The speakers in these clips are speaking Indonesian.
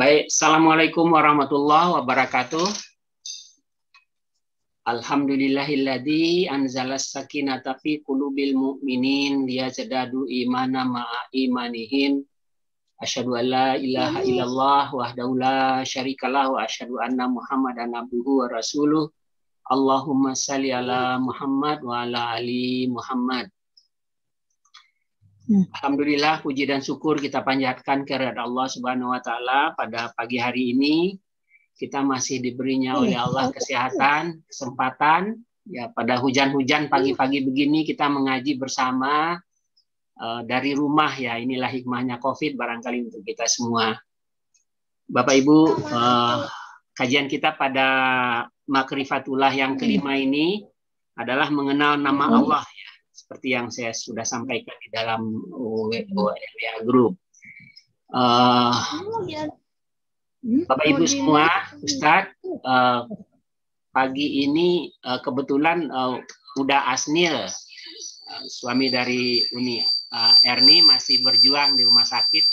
Baik, Assalamualaikum warahmatullahi wabarakatuh. Alhamdulillahilladzi anzalas sakinata fi qulubil mu'minin liyazdadu imana ma'a imanihim. Asyhadu an la ilaha illallah wahdahu la syarikalah wa asyhadu anna Muhammadan abduhu wa rasuluh. Allahumma shalli ala Muhammad wa ala ali Muhammad. Alhamdulillah, puji dan syukur kita panjatkan kehadirat Allah Subhanahu wa taala. Pada pagi hari ini kita masih diberinya oleh Allah kesehatan, kesempatan ya, pada hujan-hujan pagi-pagi begini kita mengaji bersama dari rumah ya. Inilah hikmahnya Covid barangkali untuk kita semua. Bapak Ibu, kajian kita pada Makrifatullah yang kelima ini adalah mengenal nama Allah ya. Seperti yang saya sudah sampaikan di dalam WA Group. Bapak Ibu semua, Ustadz, pagi ini kebetulan udah Asnil, suami dari Uni Erni masih berjuang di rumah sakit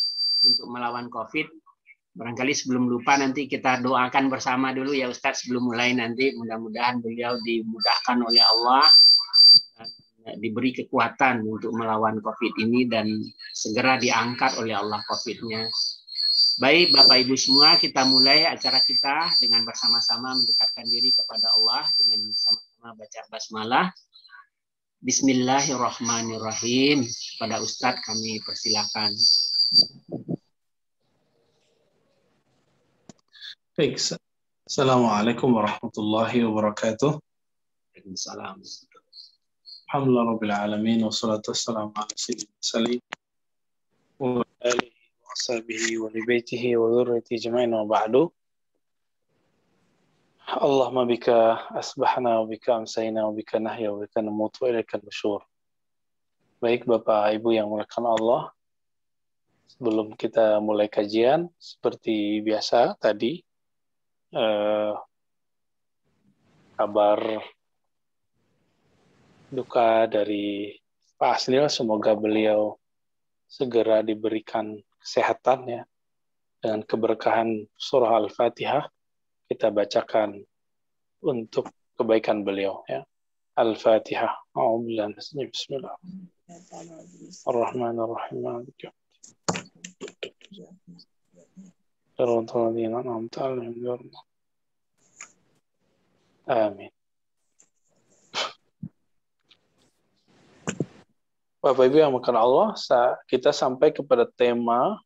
untuk melawan COVID. Barangkali sebelum lupa nanti kita doakan bersama dulu ya Ustadz sebelum mulai nanti. Mudah-mudahan beliau dimudahkan oleh Allah, diberi kekuatan untuk melawan COVID ini dan segera diangkat oleh Allah COVID-nya. Baik Bapak Ibu semua, kita mulai acara kita dengan bersama-sama mendekatkan diri kepada Allah dengan sama-sama baca basmalah. Bismillahirrahmanirrahim. Pada Ustadz kami persilakan. Baik. Assalamualaikum warahmatullahi wabarakatuh. Waalaikumsalam. Alhamdulillah Rabbil Alamin. Wassalatu wassalamu ala sayyidil mursalin wa alihi wa sahbihi wa li baitihi wa dhurriyyatihi ajma'in wa ba'du. Allahumma bika asbahna wa bika amsayna wa bika nahya wa bika namut wa ilaika nusyur. Baik Bapak Ibu yang dimuliakan Allah, sebelum kita mulai kajian seperti biasa tadi kabar duka dari Pak Asnil, semoga beliau segera diberikan kesehatan ya, dengan keberkahan surah Al-Fatihah kita bacakan untuk kebaikan beliau ya. Al-Fatihah. A'udzubillahi bismillah. Ar-Rahmanir-Rahim. Amin. Bapak Ibu yang dimuliakan Allah, kita sampai kepada tema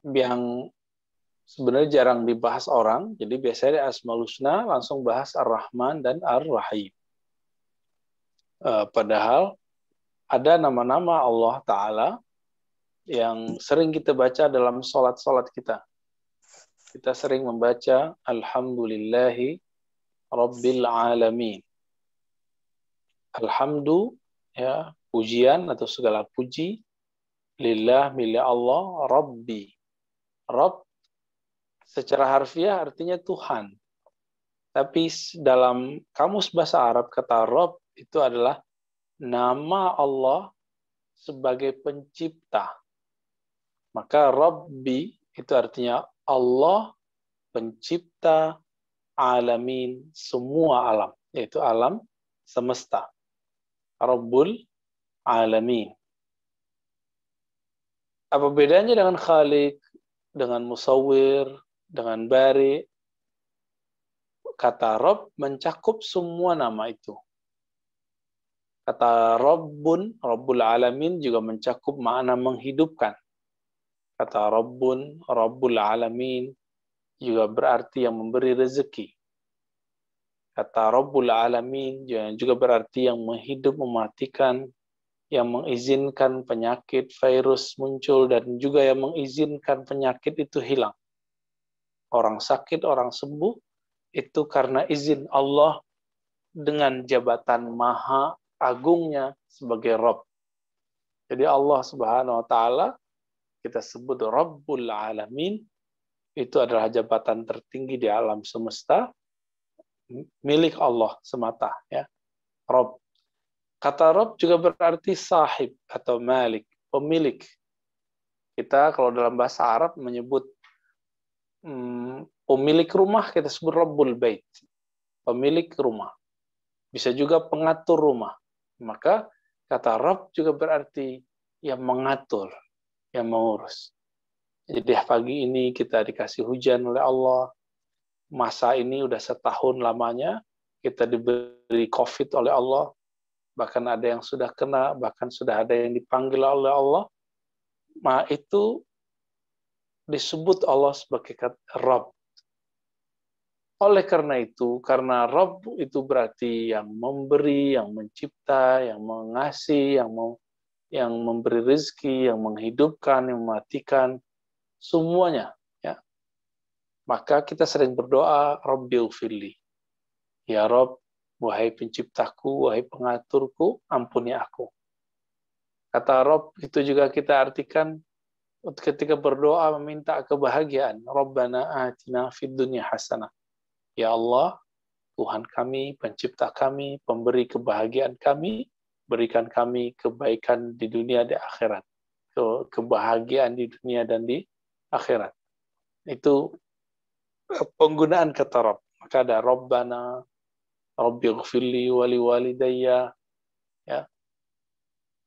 yang sebenarnya jarang dibahas orang. Jadi biasanya di Asmaul Husna langsung bahas Ar-Rahman dan Ar-Rahim. Padahal ada nama-nama Allah Ta'ala yang sering kita baca dalam sholat-sholat kita. Kita sering membaca Alhamdulillahi Rabbil Alamin. Alhamdu ya, pujian atau segala puji lillah, milik Allah, Rabbi. Rabb secara harfiah artinya Tuhan. Tapi dalam kamus bahasa Arab kata Rabb itu adalah nama Allah sebagai pencipta. Maka Rabbi itu artinya Allah pencipta alamin, semua alam, yaitu alam semesta. Rabbul Alamin. Apa bedanya dengan Khaliq, dengan Musawwir, dengan Bari? Kata Rabb mencakup semua nama itu. Kata Rabbun, Rabbul Alamin juga mencakup makna menghidupkan. Kata Rabbun, Rabbul Alamin juga berarti yang memberi rezeki. Kata Rabbul Alamin juga berarti yang menghidup, mematikan, yang mengizinkan penyakit, virus muncul, dan juga yang mengizinkan penyakit itu hilang. Orang sakit, orang sembuh, itu karena izin Allah dengan jabatan maha agungnya sebagai Rabb. Jadi Allah Subhanahu wa Ta'ala kita sebut Rabbul Alamin, itu adalah jabatan tertinggi di alam semesta, milik Allah semata ya. Rabb. Kata Rabb juga berarti sahib atau malik, pemilik. Kita kalau dalam bahasa Arab menyebut pemilik rumah kita sebut Rabbul Bait, pemilik rumah. Bisa juga pengatur rumah. Maka kata Rabb juga berarti yang mengatur, yang mengurus. Jadi pagi ini kita dikasih hujan oleh Allah. Masa ini udah setahun lamanya kita diberi COVID oleh Allah. Bahkan ada yang sudah kena, bahkan sudah ada yang dipanggil oleh Allah. Itu disebut Allah sebagai Rabb. Oleh karena itu, karena Rabb itu berarti yang memberi, yang mencipta, yang mengasih, yang memberi rezeki, yang menghidupkan, yang mematikan, semuanya. Ya. Maka kita sering berdoa, Rabbighfirli. Ya Rabb, wahai penciptaku, wahai pengaturku, ampuni aku. Kata Rabb itu juga kita artikan ketika berdoa meminta kebahagiaan. Rabbana atina fid dunya hasanah. Ya Allah, Tuhan kami, pencipta kami, pemberi kebahagiaan kami, berikan kami kebaikan di dunia dan di akhirat. Kebahagiaan di dunia dan di akhirat. Itu penggunaan kata Rabb. Maka ada Rabbana, Rabbighfirli wa liwalidayya, ya.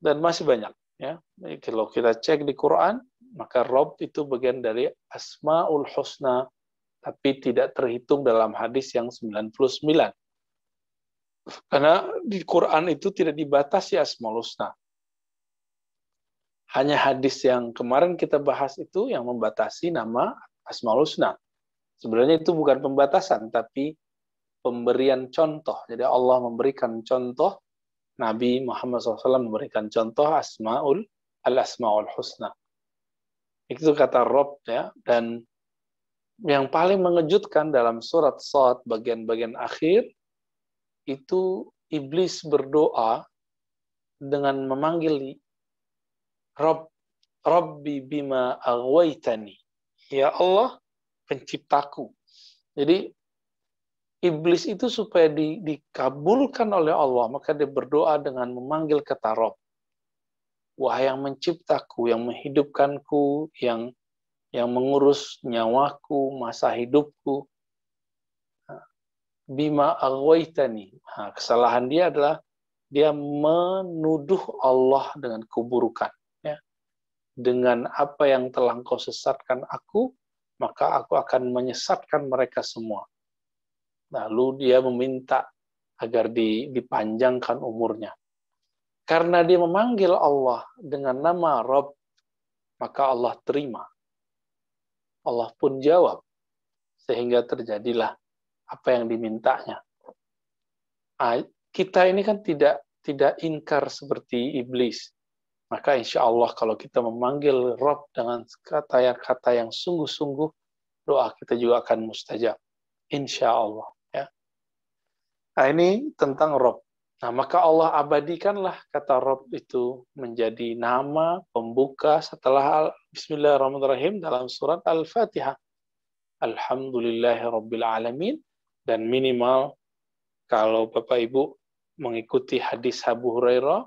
Dan masih banyak, ya. Kalau kita cek di Quran, maka Rabb itu bagian dari Asmaul Husna, tapi tidak terhitung dalam hadis yang 99. Karena di Quran itu tidak dibatasi Asmaul Husna. Hanya hadis yang kemarin kita bahas itu yang membatasi nama Asmaul Husna. Sebenarnya itu bukan pembatasan, tapi pemberian contoh. Jadi Allah memberikan contoh, Nabi Muhammad SAW memberikan contoh Asmaul Husna. Itu kata Rabb, ya. Dan yang paling mengejutkan dalam surat Shad bagian-bagian akhir itu iblis berdoa dengan memanggil Rabbi bima aghwaytani. Ya Allah, penciptaku. Jadi iblis itu supaya dikabulkan oleh Allah, maka dia berdoa dengan memanggil kata Rabb. Wahai yang menciptaku, yang menghidupkanku, yang mengurus nyawaku, masa hidupku. Bima aghwaytani. Kesalahan dia adalah dia menuduh Allah dengan keburukan. Ya. Dengan apa yang telah engkau sesatkan aku, maka aku akan menyesatkan mereka semua. Lalu dia meminta agar dipanjangkan umurnya. Karena dia memanggil Allah dengan nama Rabb, maka Allah terima. Allah pun jawab, sehingga terjadilah apa yang dimintanya. Kita ini kan tidak ingkar seperti iblis. Maka insya Allah kalau kita memanggil Rabb dengan kata-kata yang sungguh-sungguh, doa kita juga akan mustajab. Insya Allah. Ya. Nah, ini tentang Rabb. Nah, maka Allah abadikanlah kata Rabb itu menjadi nama pembuka setelah Bismillahirrahmanirrahim dalam surat Al-Fatihah. Alhamdulillahirabbil alamin. Dan minimal kalau Bapak Ibu mengikuti hadis Abu Hurairah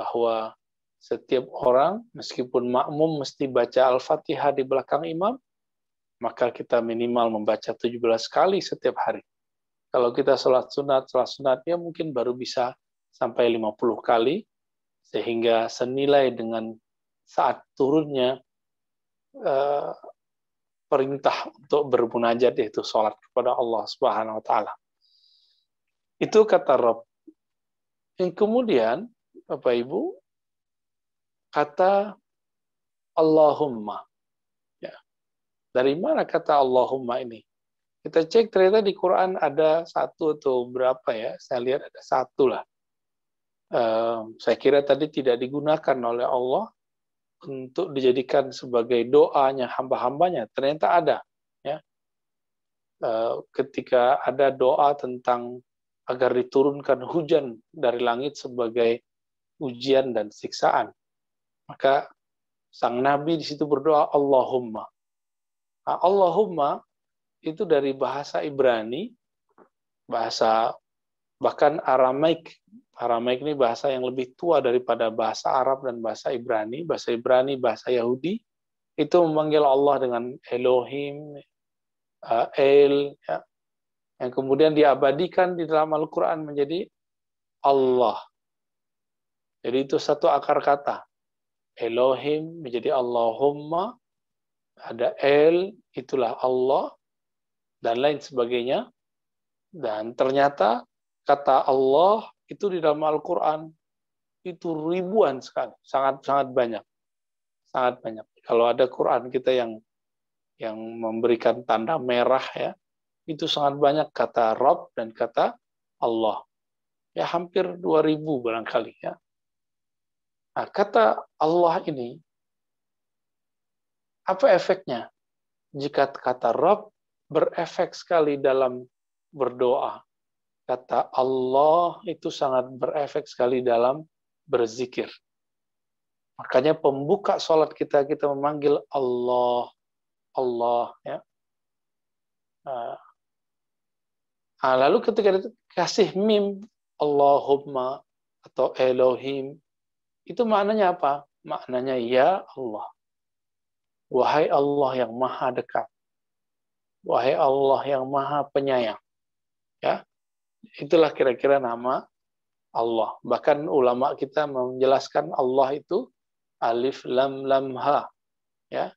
bahwa setiap orang meskipun makmum mesti baca Al-Fatihah di belakang imam, maka kita minimal membaca 17 kali setiap hari. Kalau kita sholat sunatnya mungkin baru bisa sampai 50 kali, sehingga senilai dengan saat turunnya perintah untuk bermunajat, yaitu sholat kepada Allah Subhanahu wa Ta'ala. Itu kata Rabb. Yang kemudian, Bapak Ibu, kata Allahumma. Ya. Dari mana kata Allahumma ini? Kita cek ternyata di Quran ada satu atau berapa ya, saya lihat ada satu lah. Saya kira tadi tidak digunakan oleh Allah untuk dijadikan sebagai doanya hamba-hambanya. Ternyata ada. Ya. Ketika ada doa tentang agar diturunkan hujan dari langit sebagai ujian dan siksaan, maka sang Nabi di situ berdoa Allahumma. Nah, Allahumma itu dari bahasa Ibrani, bahasa bahkan Aramaik. Aramaik ini bahasa yang lebih tua daripada bahasa Arab dan bahasa Ibrani. Bahasa Ibrani, bahasa Yahudi, itu memanggil Allah dengan Elohim, El, ya, yang kemudian diabadikan di dalam Al-Quran menjadi Allah. Jadi itu satu akar kata. Elohim menjadi Allahumma, ada El, itulah Allah, dan lain sebagainya. Dan ternyata kata Allah itu di dalam Al-Quran itu ribuan sekali, sangat banyak, sangat banyak. Kalau ada Quran kita yang memberikan tanda merah ya, itu sangat banyak kata Rabb dan kata Allah. Ya hampir 2000 barangkali ya. Nah, kata Allah ini apa efeknya? Jika kata Rabb berefek sekali dalam berdoa, kata Allah itu sangat berefek sekali dalam berzikir. Makanya pembuka sholat kita memanggil Allah, Allah ya. Lalu ketika dikasih mim Allahumma atau Elohim, itu maknanya apa? Maknanya ya Allah. Wahai Allah yang maha dekat. Wahai Allah yang maha penyayang. Ya. Itulah kira-kira nama Allah. Bahkan ulama kita menjelaskan Allah itu alif lam lam ha. Ya.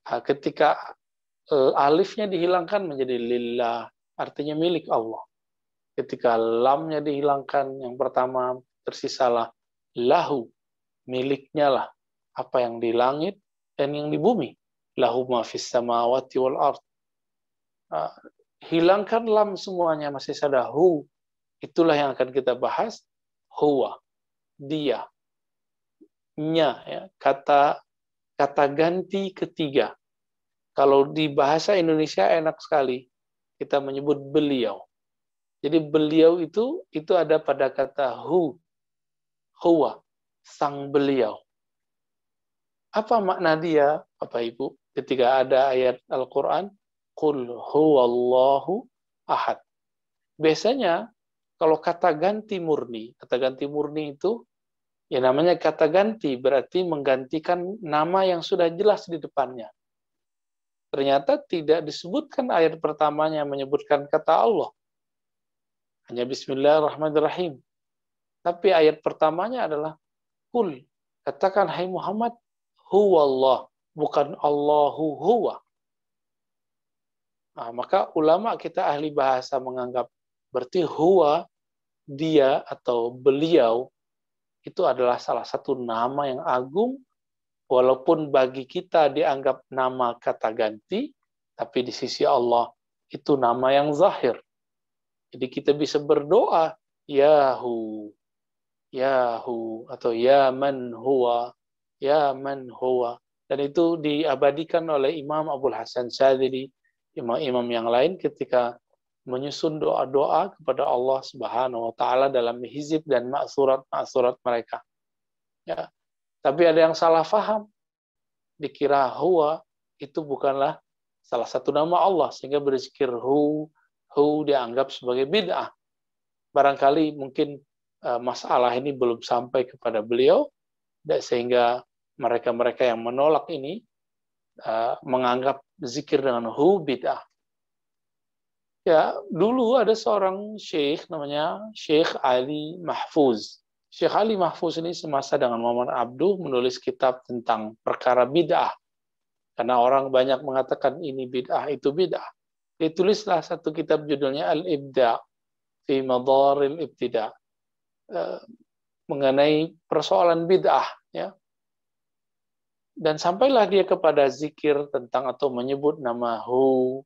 Ketika alifnya dihilangkan menjadi lillah, artinya milik Allah. Ketika lamnya dihilangkan, yang pertama tersisalah lahu, miliknya lah apa yang di langit dan yang di bumi. Lahu ma fis samawati wal ard. Hilangkan lam semuanya, masih ada hu. Itulah yang akan kita bahas. Huwa, dia, nya, ya, kata ganti ketiga. Kalau di bahasa Indonesia enak sekali kita menyebut beliau. Jadi beliau itu ada pada kata huwa, sang beliau. Apa makna dia, Bapak Ibu? Ketika ada ayat Al-Quran, Qul huwallahu ahad. Biasanya kalau kata ganti murni itu ya namanya kata ganti, berarti menggantikan nama yang sudah jelas di depannya. Ternyata tidak disebutkan ayat pertamanya menyebutkan kata Allah. Hanya Bismillahirrahmanirrahim. Tapi ayat pertamanya adalah Qul. Katakan, hai Muhammad, huwallah, bukan Allahu huwa. Nah, maka ulama kita ahli bahasa menganggap berarti huwa, dia atau beliau, itu adalah salah satu nama yang agung, walaupun bagi kita dianggap nama kata ganti, tapi di sisi Allah itu nama yang zahir. Jadi kita bisa berdoa, Yahu, atau Ya Man Huwa, dan itu diabadikan oleh Imam Abdul Hasan Syadzili, imam-imam yang lain ketika menyusun doa-doa kepada Allah Subhanahu wa taala dalam hizib dan maksurat mereka. Ya. Tapi ada yang salah faham. Dikira huwa itu bukanlah salah satu nama Allah sehingga berzikir hu dianggap sebagai bid'ah. Barangkali mungkin masalah ini belum sampai kepada beliau sehingga mereka-mereka yang menolak ini menganggap zikir dengan hu bid'ah. Ya, dulu ada seorang syekh namanya Syekh Ali Mahfuz. Syekh Ali Mahfuz ini semasa dengan Muhammad Abduh menulis kitab tentang perkara bid'ah. Karena orang banyak mengatakan ini bid'ah, itu bid'ah. Ditulislah satu kitab judulnya Al-Ibda' fi Madaril Ibtida'. Mengenai persoalan bid'ah. Ya. Dan sampailah dia kepada zikir tentang atau menyebut nama hu,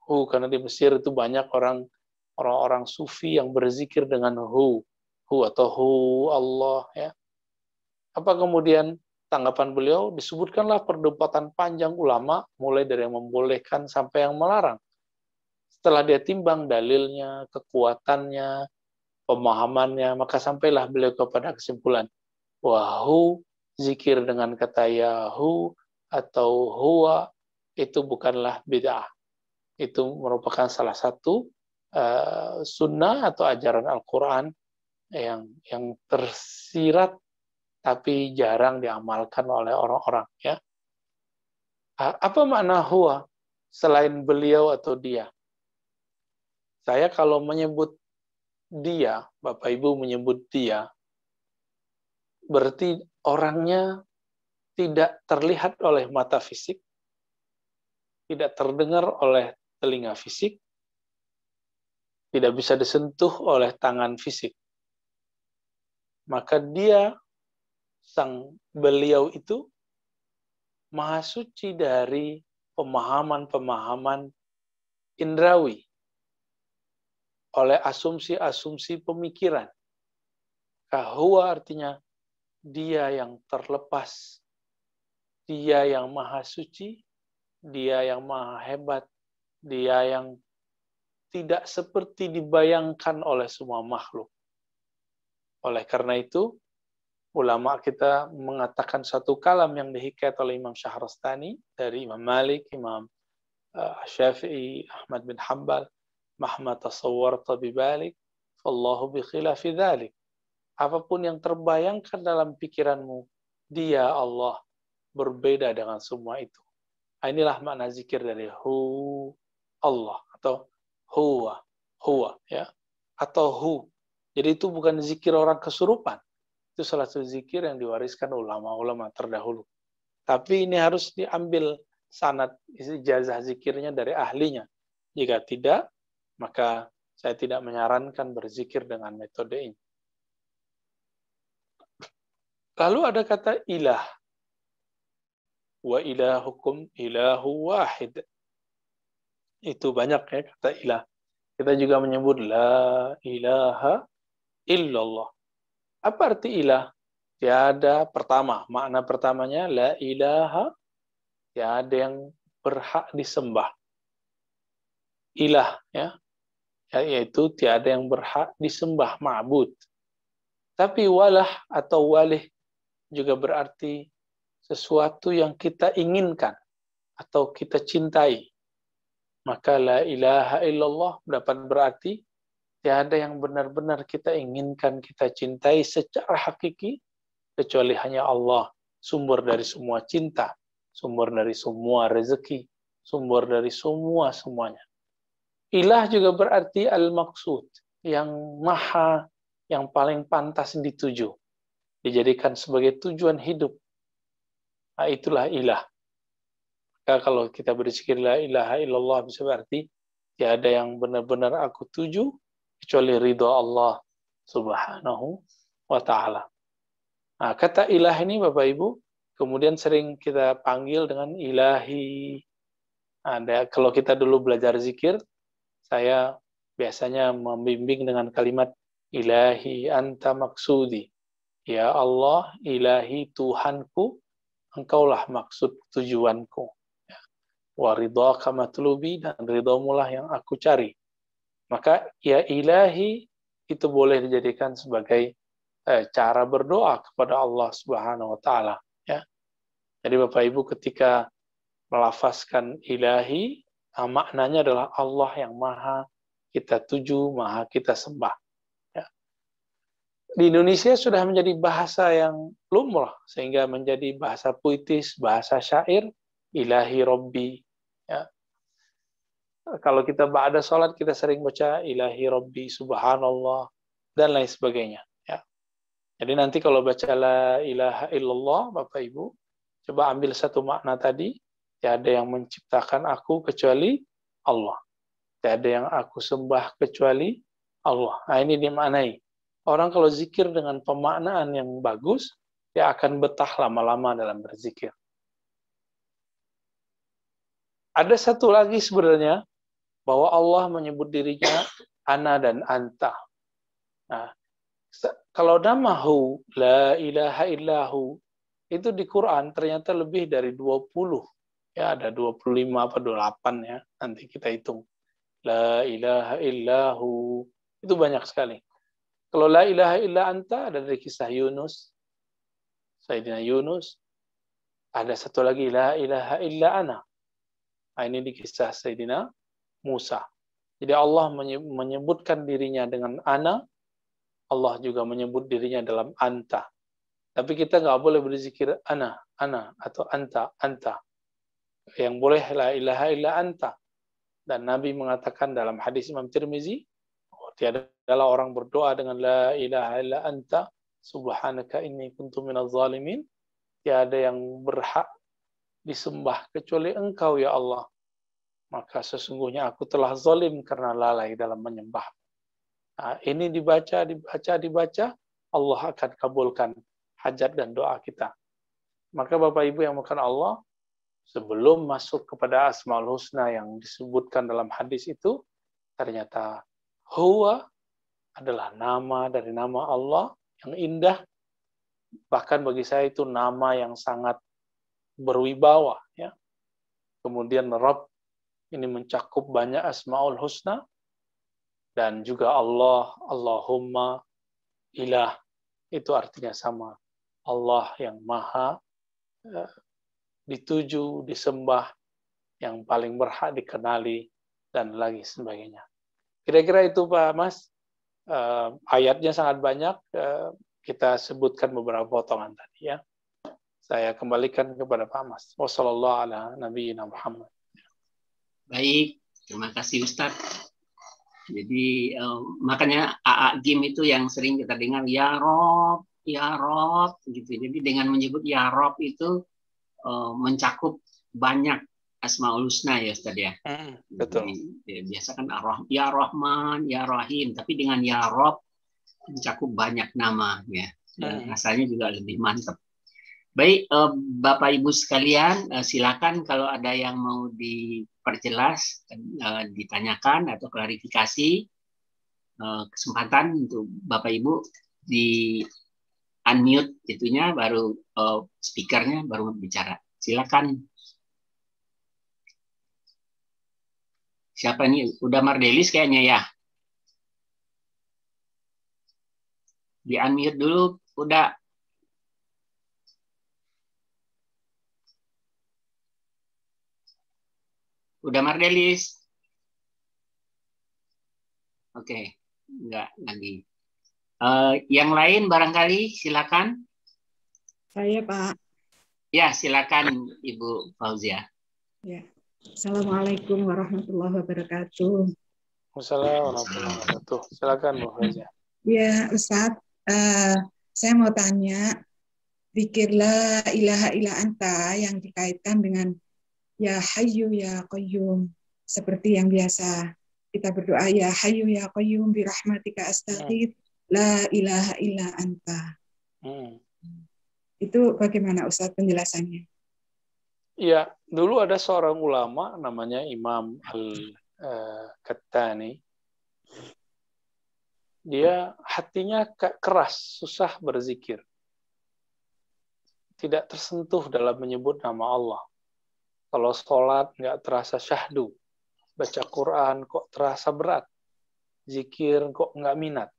karena di Mesir itu banyak orang-orang sufi yang berzikir dengan hu atau hu Allah ya. Apa kemudian tanggapan beliau? Disebutkanlah perdebatan panjang ulama mulai dari yang membolehkan sampai yang melarang. Setelah dia timbang dalilnya, kekuatannya, pemahamannya, maka sampailah beliau kepada kesimpulan hu, zikir dengan kata yahu atau huwa itu bukanlah bid'ah. Itu merupakan salah satu sunnah atau ajaran Al-Quran yang tersirat tapi jarang diamalkan oleh orang-orang. Ya. Apa makna huwa selain beliau atau dia? Saya kalau menyebut dia, Bapak Ibu menyebut dia, berarti orangnya tidak terlihat oleh mata fisik, tidak terdengar oleh telinga fisik, tidak bisa disentuh oleh tangan fisik. Maka dia, beliau itu, maha suci dari pemahaman-pemahaman indrawi, oleh asumsi-asumsi pemikiran. Huwa artinya dia yang terlepas, dia yang maha suci, dia yang maha hebat, dia yang tidak seperti dibayangkan oleh semua makhluk. Oleh karena itu, ulama kita mengatakan satu kalam yang dihikayat oleh Imam Syahrastani dari Imam Malik, Imam Syafi'i, Ahmad bin Hanbal, mahma tasawwarta bibalik, fallahu bi khilafi dzalik. Apapun yang terbayangkan dalam pikiranmu, dia Allah berbeda dengan semua itu. Inilah makna zikir dari hu, Allah, atau huwa, ya, atau hu. Jadi itu bukan zikir orang kesurupan. Itu salah satu zikir yang diwariskan ulama-ulama terdahulu. Tapi ini harus diambil sanad ijazah zikirnya dari ahlinya. Jika tidak, maka saya tidak menyarankan berzikir dengan metode ini. Lalu ada kata ilah. Wa ilahukum ilahu wahid. Itu banyak ya kata ilah. Kita juga menyebut la ilaha illallah. Apa arti ilah? Tiada, pertama, makna pertamanya la ilaha, tiada yang berhak disembah. Ilah, ya, yaitu tiada yang berhak disembah, ma'bud. Tapi walah atau walih juga berarti sesuatu yang kita inginkan atau kita cintai. Maka la ilaha illallah dapat berarti tiada yang benar-benar kita inginkan, kita cintai secara hakiki, kecuali hanya Allah, sumber dari semua cinta, sumber dari semua rezeki, sumber dari semuanya. Ilah juga berarti al-maqsud, yang maha, yang paling pantas dituju, dijadikan sebagai tujuan hidup. Nah, itulah ilah. Maka kalau kita berzikir la ilaha illallah bisa berarti tiada yang benar-benar aku tuju kecuali ridha Allah Subhanahu wa taala. Nah, kata ilah ini Bapak Ibu kemudian sering kita panggil dengan ilahi. Ada kalau kita dulu belajar zikir, saya biasanya membimbing dengan kalimat ilahi anta maksudi. Ya Allah, ilahi Tuhanku, engkaulah maksud tujuanku. Wa ridhaka matlubi, dan ridhamulah yang aku cari. Maka ya ilahi itu boleh dijadikan sebagai cara berdoa kepada Allah Subhanahu wa taala, ya. Jadi Bapak Ibu ketika melafazkan ilahi, maknanya adalah Allah yang maha kita tuju, maha kita sembah, ya. Di Indonesia sudah menjadi bahasa yang lumrah sehingga menjadi bahasa puitis, bahasa syair, ilahi Rabbi, ya. Kalau kita ba'da salat kita sering baca ilahi Rabbi subhanallah dan lain sebagainya, ya. Jadi nanti kalau baca la ilaha illallah Bapak Ibu coba ambil satu makna tadi, tiada yang menciptakan aku kecuali Allah, tiada yang aku sembah kecuali Allah. Nah, ini dimaknai. Orang kalau zikir dengan pemaknaan yang bagus, dia akan betah lama-lama dalam berzikir. Ada satu lagi sebenarnya, bahwa Allah menyebut dirinya ana dan anta. Nah, kalau namahu, la ilaha illahu, itu di Quran ternyata lebih dari 20. Ya, ada 25 apa 28 ya, nanti kita hitung. La ilaha illahu, itu banyak sekali. Kalau la ilaha illa anta, ada dari kisah Yunus, Sayyidina Yunus. Ada satu lagi, la ilaha illa ana. Nah, ini di kisah Sayyidina Musa. Jadi Allah menyebutkan dirinya dengan ana, Allah juga menyebut dirinya dalam anta. Tapi kita nggak boleh berzikir ana, atau anta. yang boleh la ilaha illa anta. Dan Nabi mengatakan dalam hadis Imam Tirmizi, tiadalah orang berdoa dengan la ilaha illa anta subhanaka inni kuntu minaz zalimin, tiada yang berhak disembah kecuali engkau ya Allah, maka sesungguhnya aku telah zalim karena lalai dalam menyembah. Nah, ini dibaca, Allah akan kabulkan hajat dan doa kita. Maka Bapak Ibu yang makan Allah, sebelum masuk kepada Asmaul Husna yang disebutkan dalam hadis itu, ternyata Huwa adalah nama dari nama Allah yang indah. Bahkan bagi saya itu nama yang sangat berwibawa. Ya. Kemudian Rabb ini mencakup banyak Asmaul Husna, dan juga Allah, Allahumma, ilah, itu artinya sama. Allah yang maha dituju, disembah, yang paling berhak dikenali, dan lagi sebagainya. Kira-kira itu Pak Mas. Ayatnya sangat banyak, kita sebutkan beberapa potongan tadi ya. Saya kembalikan kepada Pak Mas. Wassallallahu ala nabiyina Muhammad. Baik, terima kasih Ustadz. Jadi makanya AA Gim itu yang sering kita dengar ya Rob gitu. Jadi dengan menyebut ya Rob itu mencakup banyak Asmaul Husna ya Ustadz ya. Betul. Jadi, biasa kan ya Rahman, ya Rahim, tapi dengan ya Rob mencakup banyak nama ya. Dan rasanya juga lebih mantap. Baik, Bapak Ibu sekalian, silakan kalau ada yang mau diperjelas, ditanyakan atau klarifikasi, kesempatan untuk Bapak Ibu di unmute itunya, baru speakernya baru bicara. Silakan. Siapa ini? Udah Mardelis kayaknya ya. Di unmute dulu, udah. Udah Mardelis? Oke, enggak lagi. Yang lain barangkali silakan. Saya Pak. Ya, silakan Ibu Fauzia. Ya. Assalamualaikum warahmatullahi wabarakatuh. Wassalamualaikum warahmatullahi wabarakatuh. Silakan Bu Fauzia. Ya Ustadz, saya mau tanya, zikir la ilaha illa anta yang dikaitkan dengan ya Hayyu ya Qayyum, seperti yang biasa kita berdoa ya Hayyu ya Qayyum bi rahmatika astaghfir la ilaha illa anta. Itu bagaimana Ustadz penjelasannya? Ya, dulu ada seorang ulama namanya Imam Al-Kattani. Dia hatinya keras, susah berzikir. Tidak tersentuh dalam menyebut nama Allah. Kalau sholat nggak terasa syahdu, baca Quran kok terasa berat, zikir kok nggak minat.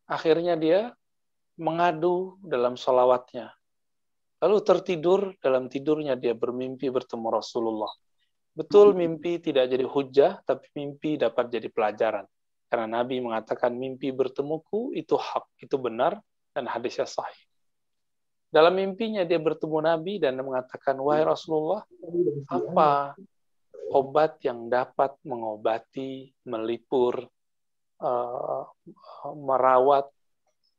Akhirnya dia mengadu dalam sholawatnya. Lalu tertidur, dalam tidurnya dia bermimpi bertemu Rasulullah. Betul mimpi tidak jadi hujah, tapi mimpi dapat jadi pelajaran. Karena Nabi mengatakan mimpi bertemuku itu hak, itu benar, dan hadisnya sahih. Dalam mimpinya dia bertemu Nabi dan mengatakan, wahai Rasulullah, apa obat yang dapat mengobati, melipur, merawat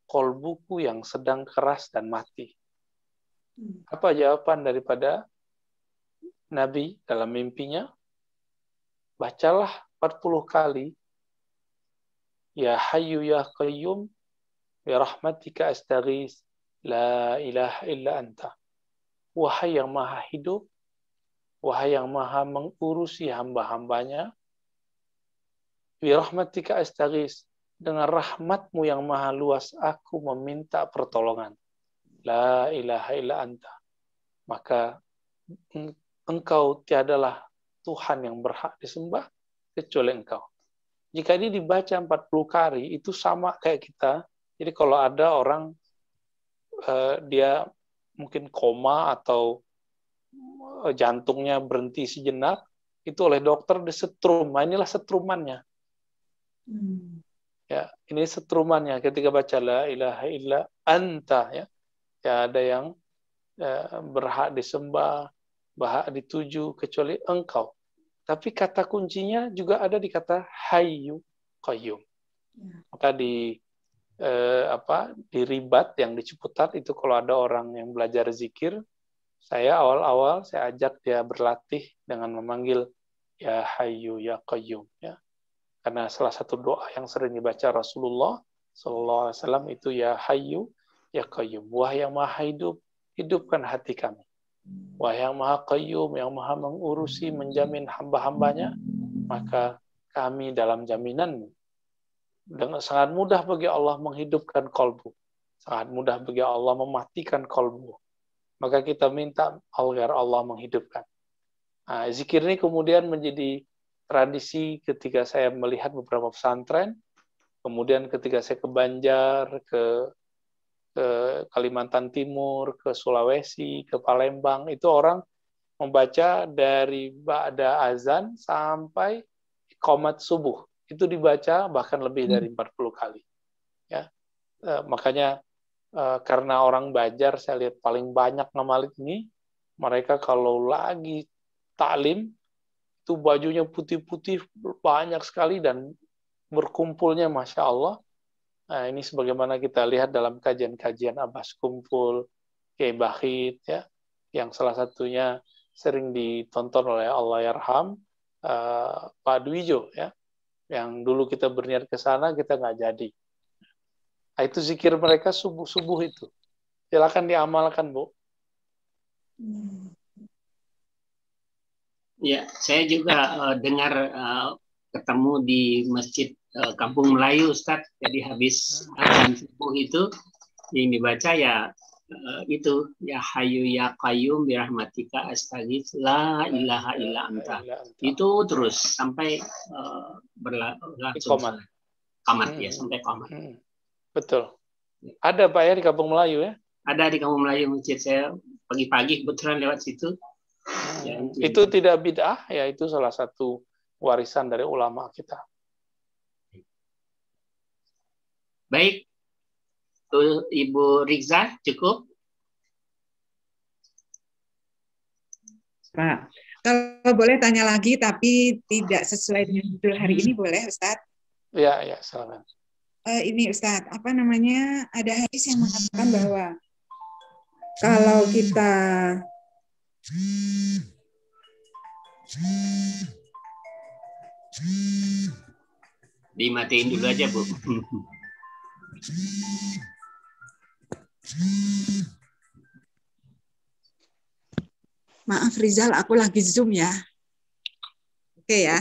kolbuku yang sedang keras dan mati? Apa jawaban daripada Nabi dalam mimpinya? Bacalah 40 kali, ya Hayyu ya Qayyum, bi rahmatika astaghits, la ilaha illa anta. Wahai yang maha hidup, wahai yang maha mengurusi hamba-hambanya, bi rahmatika astaghits, dengan rahmatmu yang maha luas aku meminta pertolongan. La ilaha illa anta. Maka engkau tiadalah Tuhan yang berhak disembah kecuali engkau. Jika ini dibaca 40 kali, itu sama kayak kita. Jadi kalau ada orang dia mungkin koma atau jantungnya berhenti sejenak, itu oleh dokter disetrum. Nah, inilah setrumannya. Ya, ini setrumannya ketika baca la ilaha illa anta, ya. Ya, ada yang berhak disembah, bahak dituju kecuali Engkau. Tapi kata kuncinya juga ada di kata Hayyu Qayyum. Maka di ribat yang di Ciputat itu kalau ada orang yang belajar zikir, saya awal-awal saya ajak dia berlatih dengan memanggil ya Hayyu ya Qayyum ya. Karena salah satu doa yang sering dibaca Rasulullah sallallahu alaihi wasallam itu ya Hayyu ya Qayyum. Wahai yang Maha hidup, hidupkan hati kami. Wahai yang Maha Qayyum, yang Maha mengurusi, menjamin hamba-hambanya, maka kami dalam jaminan-Mu. Dengan sangat mudah bagi Allah menghidupkan kolbu. Sangat mudah bagi Allah mematikan kolbu. Maka kita minta agar Allah menghidupkan. Nah, zikir ini kemudian menjadi tradisi ketika saya melihat beberapa pesantren. Kemudian ketika saya ke Banjar, ke Kalimantan Timur, ke Sulawesi, ke Palembang, itu orang membaca dari ba'da azan sampai qomat subuh. Itu dibaca bahkan lebih dari 40 kali. Ya. Makanya karena orang Banjar saya lihat paling banyak ngamalin ini, mereka kalau lagi taklim itu bajunya putih-putih banyak sekali dan berkumpulnya Masya Allah. Nah, ini sebagaimana kita lihat dalam kajian-kajian Abbas Kumpul, Kiai Bahit, ya, yang salah satunya sering ditonton oleh Allahyarham Pak Dwijo, ya, yang dulu kita berniat ke sana, kita nggak jadi. Nah, itu zikir mereka subuh-subuh itu. Silakan diamalkan, Bu. Ya, saya juga dengar ketemu di Masjid Kampung Melayu, Ustadz. Jadi habis azan subuh itu yang dibaca ya itu ya Hayyu ya Qayyum birahmatika astaghits la ilaha illa anta. Itu terus sampai berlangsung qamat ya, sampai qamat. Betul. Ada Pak ya di Kampung Melayu ya? Ada di Kampung Melayu masjid, saya pagi-pagi kebetulan lewat situ. Ya, itu tidak bid'ah ya, itu salah satu warisan dari ulama kita. Baik. Ibu Riza, cukup? Pak, kalau boleh tanya lagi tapi tidak sesuai dengan judul hari ini, boleh Ustadz? Ya, silakan. Ini Ustadz, apa namanya, ada hadis yang mengatakan bahwa kalau kita dimatiin dulu aja, Bu. Maaf Rizal, aku lagi Zoom ya. Oke ya.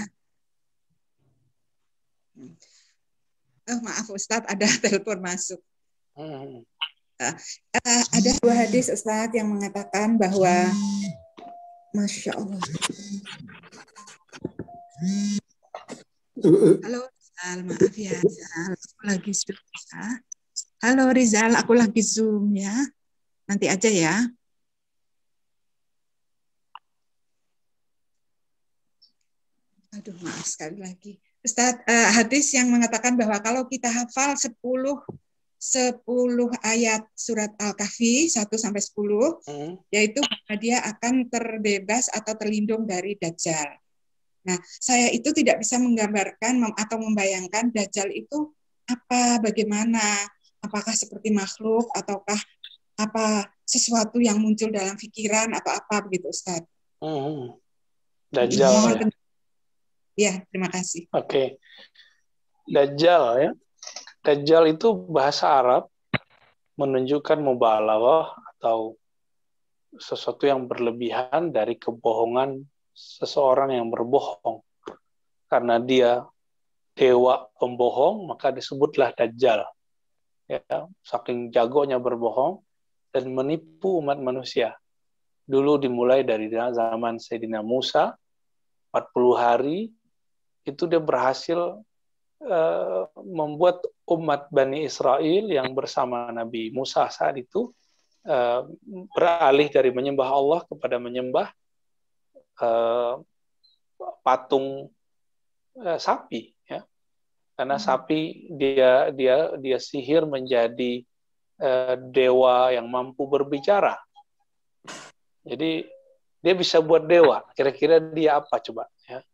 Maaf Ustadz, ada telepon masuk. Ada dua hadis Ustadz yang mengatakan bahwa Masya Allah. Halo Rizal, maaf ya Rizal, aku lagi Zoom ya. Halo Rizal, aku lagi Zoom ya. Nanti aja ya. Aduh, maaf sekali lagi. Ustadz, hadis yang mengatakan bahwa kalau kita hafal 10 ayat surat Al-Kahfi 1-10, yaitu dia akan terbebas atau terlindung dari Dajjal. Nah, saya itu tidak bisa menggambarkan atau membayangkan Dajjal itu apa, bagaimana, apakah seperti makhluk, ataukah apa sesuatu yang muncul dalam pikiran, atau apa begitu, Ustadz. Dajjal. Ya, terima kasih. Oke. Dajjal ya. Dajjal itu bahasa Arab menunjukkan mubalaghah atau sesuatu yang berlebihan dari kebohongan seseorang yang berbohong. Karena dia dewa pembohong, maka disebutlah Dajjal. Ya, saking jagonya berbohong dan menipu umat manusia. Dulu dimulai dari zaman Sayyidina Musa, 40 hari, itu dia berhasil membuat umat Bani Israel yang bersama Nabi Musa saat itu beralih dari menyembah Allah kepada menyembah patung sapi, ya. Karena sapi dia sihir menjadi dewa yang mampu berbicara. Jadi Dia bisa buat dewa. Kira-kira dia apa coba? Ya.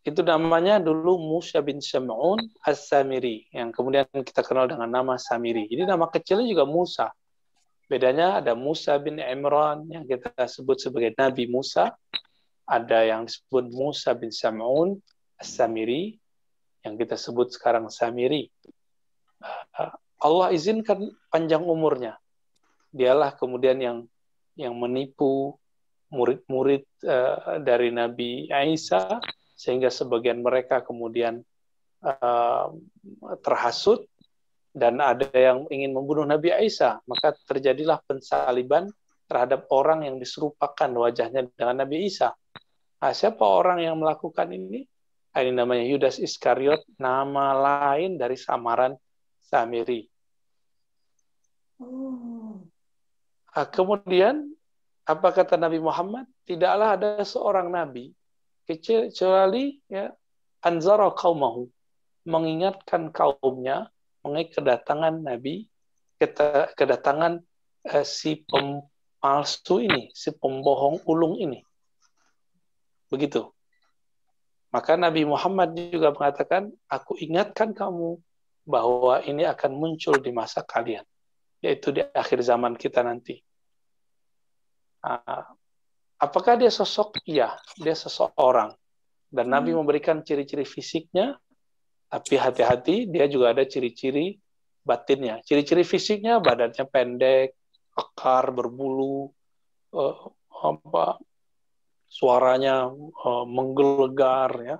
Itu namanya dulu Musa bin Sam'un As-Samiri, yang kemudian kita kenal dengan nama Samiri. Jadi nama kecilnya juga Musa. Bedanya ada Musa bin Imran yang kita sebut sebagai Nabi Musa. Ada yang disebut Musa bin Sam'un As-Samiri, yang kita sebut sekarang Samiri. Allah izinkan panjang umurnya. Dialah kemudian yang menipu murid-murid dari Nabi Isa, sehingga sebagian mereka kemudian terhasut dan ada yang ingin membunuh Nabi Isa. Maka terjadilah pensaliban terhadap orang yang diserupakan wajahnya dengan Nabi Isa. Nah, siapa orang yang melakukan ini? Ini namanya Yudas Iskariot, nama lain dari samaran Samiri. Kemudian apa kata Nabi Muhammad? Tidaklah ada seorang nabi kecuali ya anzara qaumahu, mengingatkan kaumnya mengenai kedatangan nabi, kedatangan si pemalsu ini, si pembohong ulung ini. Begitu. Maka Nabi Muhammad juga mengatakan, aku ingatkan kamu bahwa ini akan muncul di masa kalian, yaitu di akhir zaman kita nanti. Apakah dia sosok? Iya, dia seseorang. Dan Nabi memberikan ciri-ciri fisiknya, tapi hati-hati, dia juga ada ciri-ciri batinnya. Ciri-ciri fisiknya, badannya pendek, kekar, berbulu, suaranya menggelegar, ya,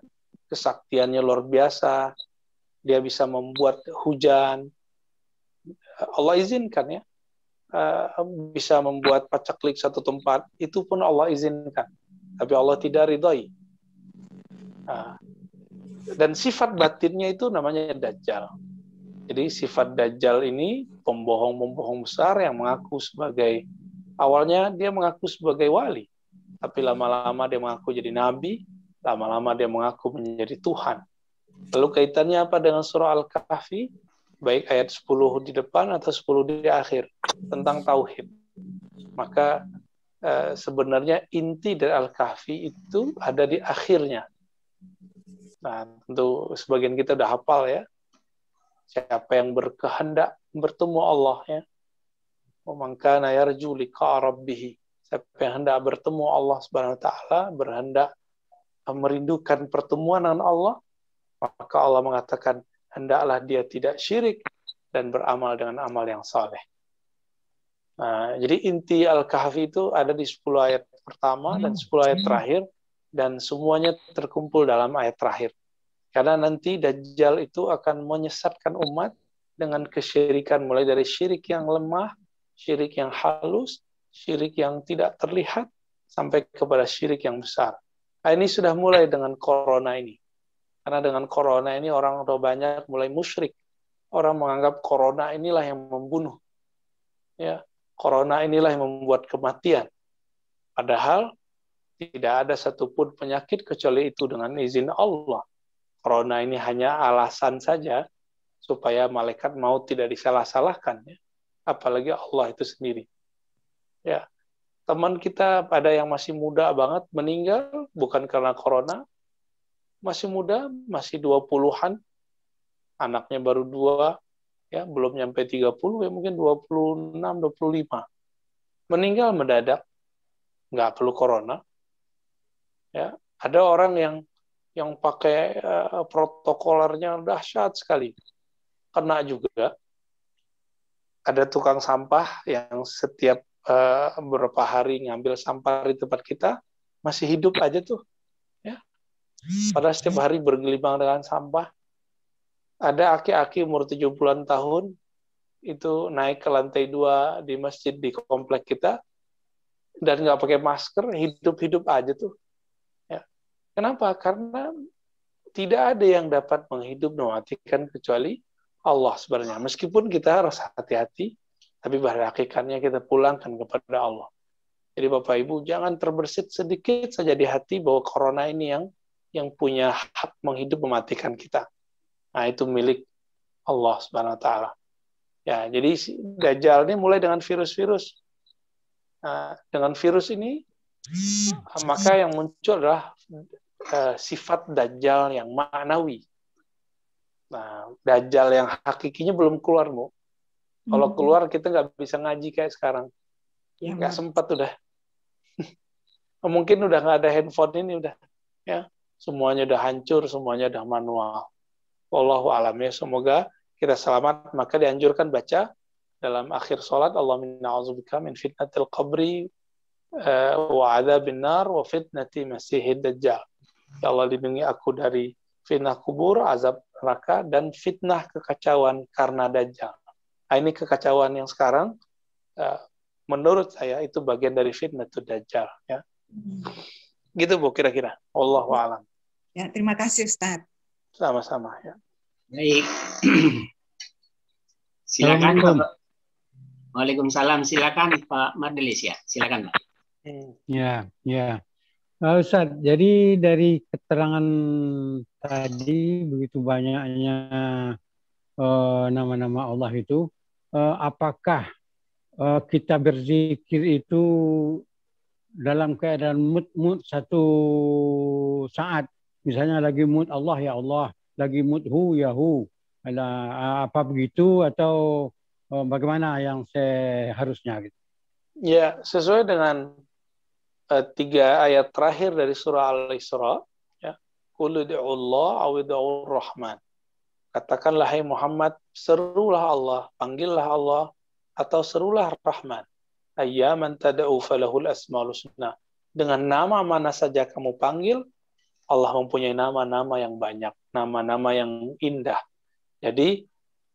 kesaktiannya luar biasa, dia bisa membuat hujan, Allah izinkan, ya, bisa membuat pacaklik satu tempat, itu pun Allah izinkan, tapi Allah tidak ridhoi. Dan sifat batinnya itu namanya Dajjal. Jadi sifat Dajjal ini pembohong-pembohong besar yang mengaku sebagai, awalnya dia mengaku sebagai wali, tapi lama-lama dia mengaku jadi nabi, lama-lama dia mengaku menjadi Tuhan. Lalu kaitannya apa dengan surah Al-Kahfi? Baik ayat 10 di depan atau 10 di akhir, tentang tauhid. Maka sebenarnya inti dari Al-Kahfi itu ada di akhirnya. Nah, tentu sebagian kita udah hafal, ya. Siapa yang berkehendak bertemu Allah, ya. Wa man kana yarju liqa rabbih. Siapa yang hendak bertemu Allah Subhanahu wa taala, berhendak merindukan pertemuan dengan Allah, maka Allah mengatakan hendaklah dia tidak syirik dan beramal dengan amal yang saleh. Nah, jadi inti Al-Kahfi itu ada di 10 ayat pertama dan 10 ayat terakhir, dan semuanya terkumpul dalam ayat terakhir. Karena nanti Dajjal itu akan menyesatkan umat dengan kesyirikan, mulai dari syirik yang lemah, syirik yang halus, syirik yang tidak terlihat, sampai kepada syirik yang besar. Nah, ini sudah mulai dengan corona ini. Karena dengan corona ini orang udah banyak mulai musyrik. Orang menganggap corona inilah yang membunuh. Ya, corona inilah yang membuat kematian. Padahal tidak ada satupun penyakit kecuali itu dengan izin Allah. Corona ini hanya alasan saja supaya malaikat maut tidak disalah-salahkan, ya. Apalagi Allah itu sendiri. Ya, teman kita ada yang masih muda banget meninggal bukan karena corona. Masih muda, masih 20-an, anaknya baru 2, ya, belum nyampe 30, ya mungkin 26, 25. Meninggal mendadak, nggak perlu corona. Ya, ada orang yang pakai protokolernya dahsyat sekali, kena juga. Ada tukang sampah yang setiap beberapa hari ngambil sampah di tempat kita, masih hidup aja tuh. Ya. Padahal setiap hari bergelimang dengan sampah. Ada aki-aki umur 70-an tahun, itu naik ke lantai 2 di masjid di komplek kita, dan nggak pakai masker, hidup-hidup aja tuh. Ya. Kenapa? Karena tidak ada yang dapat menghidup mematikan kecuali Allah sebenarnya. Meskipun kita harus hati-hati, tapi pada hakikatnya kita pulangkan kepada Allah. Jadi Bapak Ibu, jangan terbersit sedikit saja di hati bahwa corona ini yang punya hak menghidup mematikan kita. Nah, itu milik Allah Subhanahu wa taala. Ya, jadi Dajjal ini mulai dengan virus-virus. Nah, dengan virus ini maka yang muncul adalah sifat Dajjal yang maknawi. Nah, Dajjal yang hakikinya belum keluar, Bu. Kalau keluar kita nggak bisa ngaji kayak sekarang. Ya, Nggak sempat udah. Mungkin udah nggak ada handphone ini udah. Ya, semuanya udah hancur, semuanya udah manual. Wallahu a'lam ya. Semoga kita selamat. Maka dianjurkan baca dalam akhir sholat, Allahumma na'udzubika min fitnatil qabri wa adzabin nar wa fitnati masihid dajjal. Ya Allah, lindungi aku dari fitnah kubur, azab neraka, dan fitnah kekacauan karena dajjal. Nah, ini kekacauan yang sekarang menurut saya itu bagian dari fitnah itu dajjal ya. Gitu Bu kira-kira. Wallahu a'lam. Ya, terima kasih Ustaz. Sama-sama ya. Baik. Silakan Pak. Waalaikumsalam. Silakan Pak Mardelis ya. Silakan Pak. Ya. Ustaz, jadi dari keterangan tadi begitu banyaknya nama-nama Allah itu, apakah kita berzikir itu dalam keadaan mood satu saat, misalnya lagi mood Allah ya Allah, lagi mood hu ya hu, apa begitu atau bagaimana yang seharusnya gitu? Ya, sesuai dengan 3 ayat terakhir dari surah Al-Isra, ya, qul ud'ullaha aw ud'ur rahman. Katakanlah hai Muhammad, serulah Allah, panggillah Allah atau serulah Rahman. Ayyaman tad'u falahul asmaul husna. Dengan nama mana saja kamu panggil, Allah mempunyai nama-nama yang banyak, nama-nama yang indah. Jadi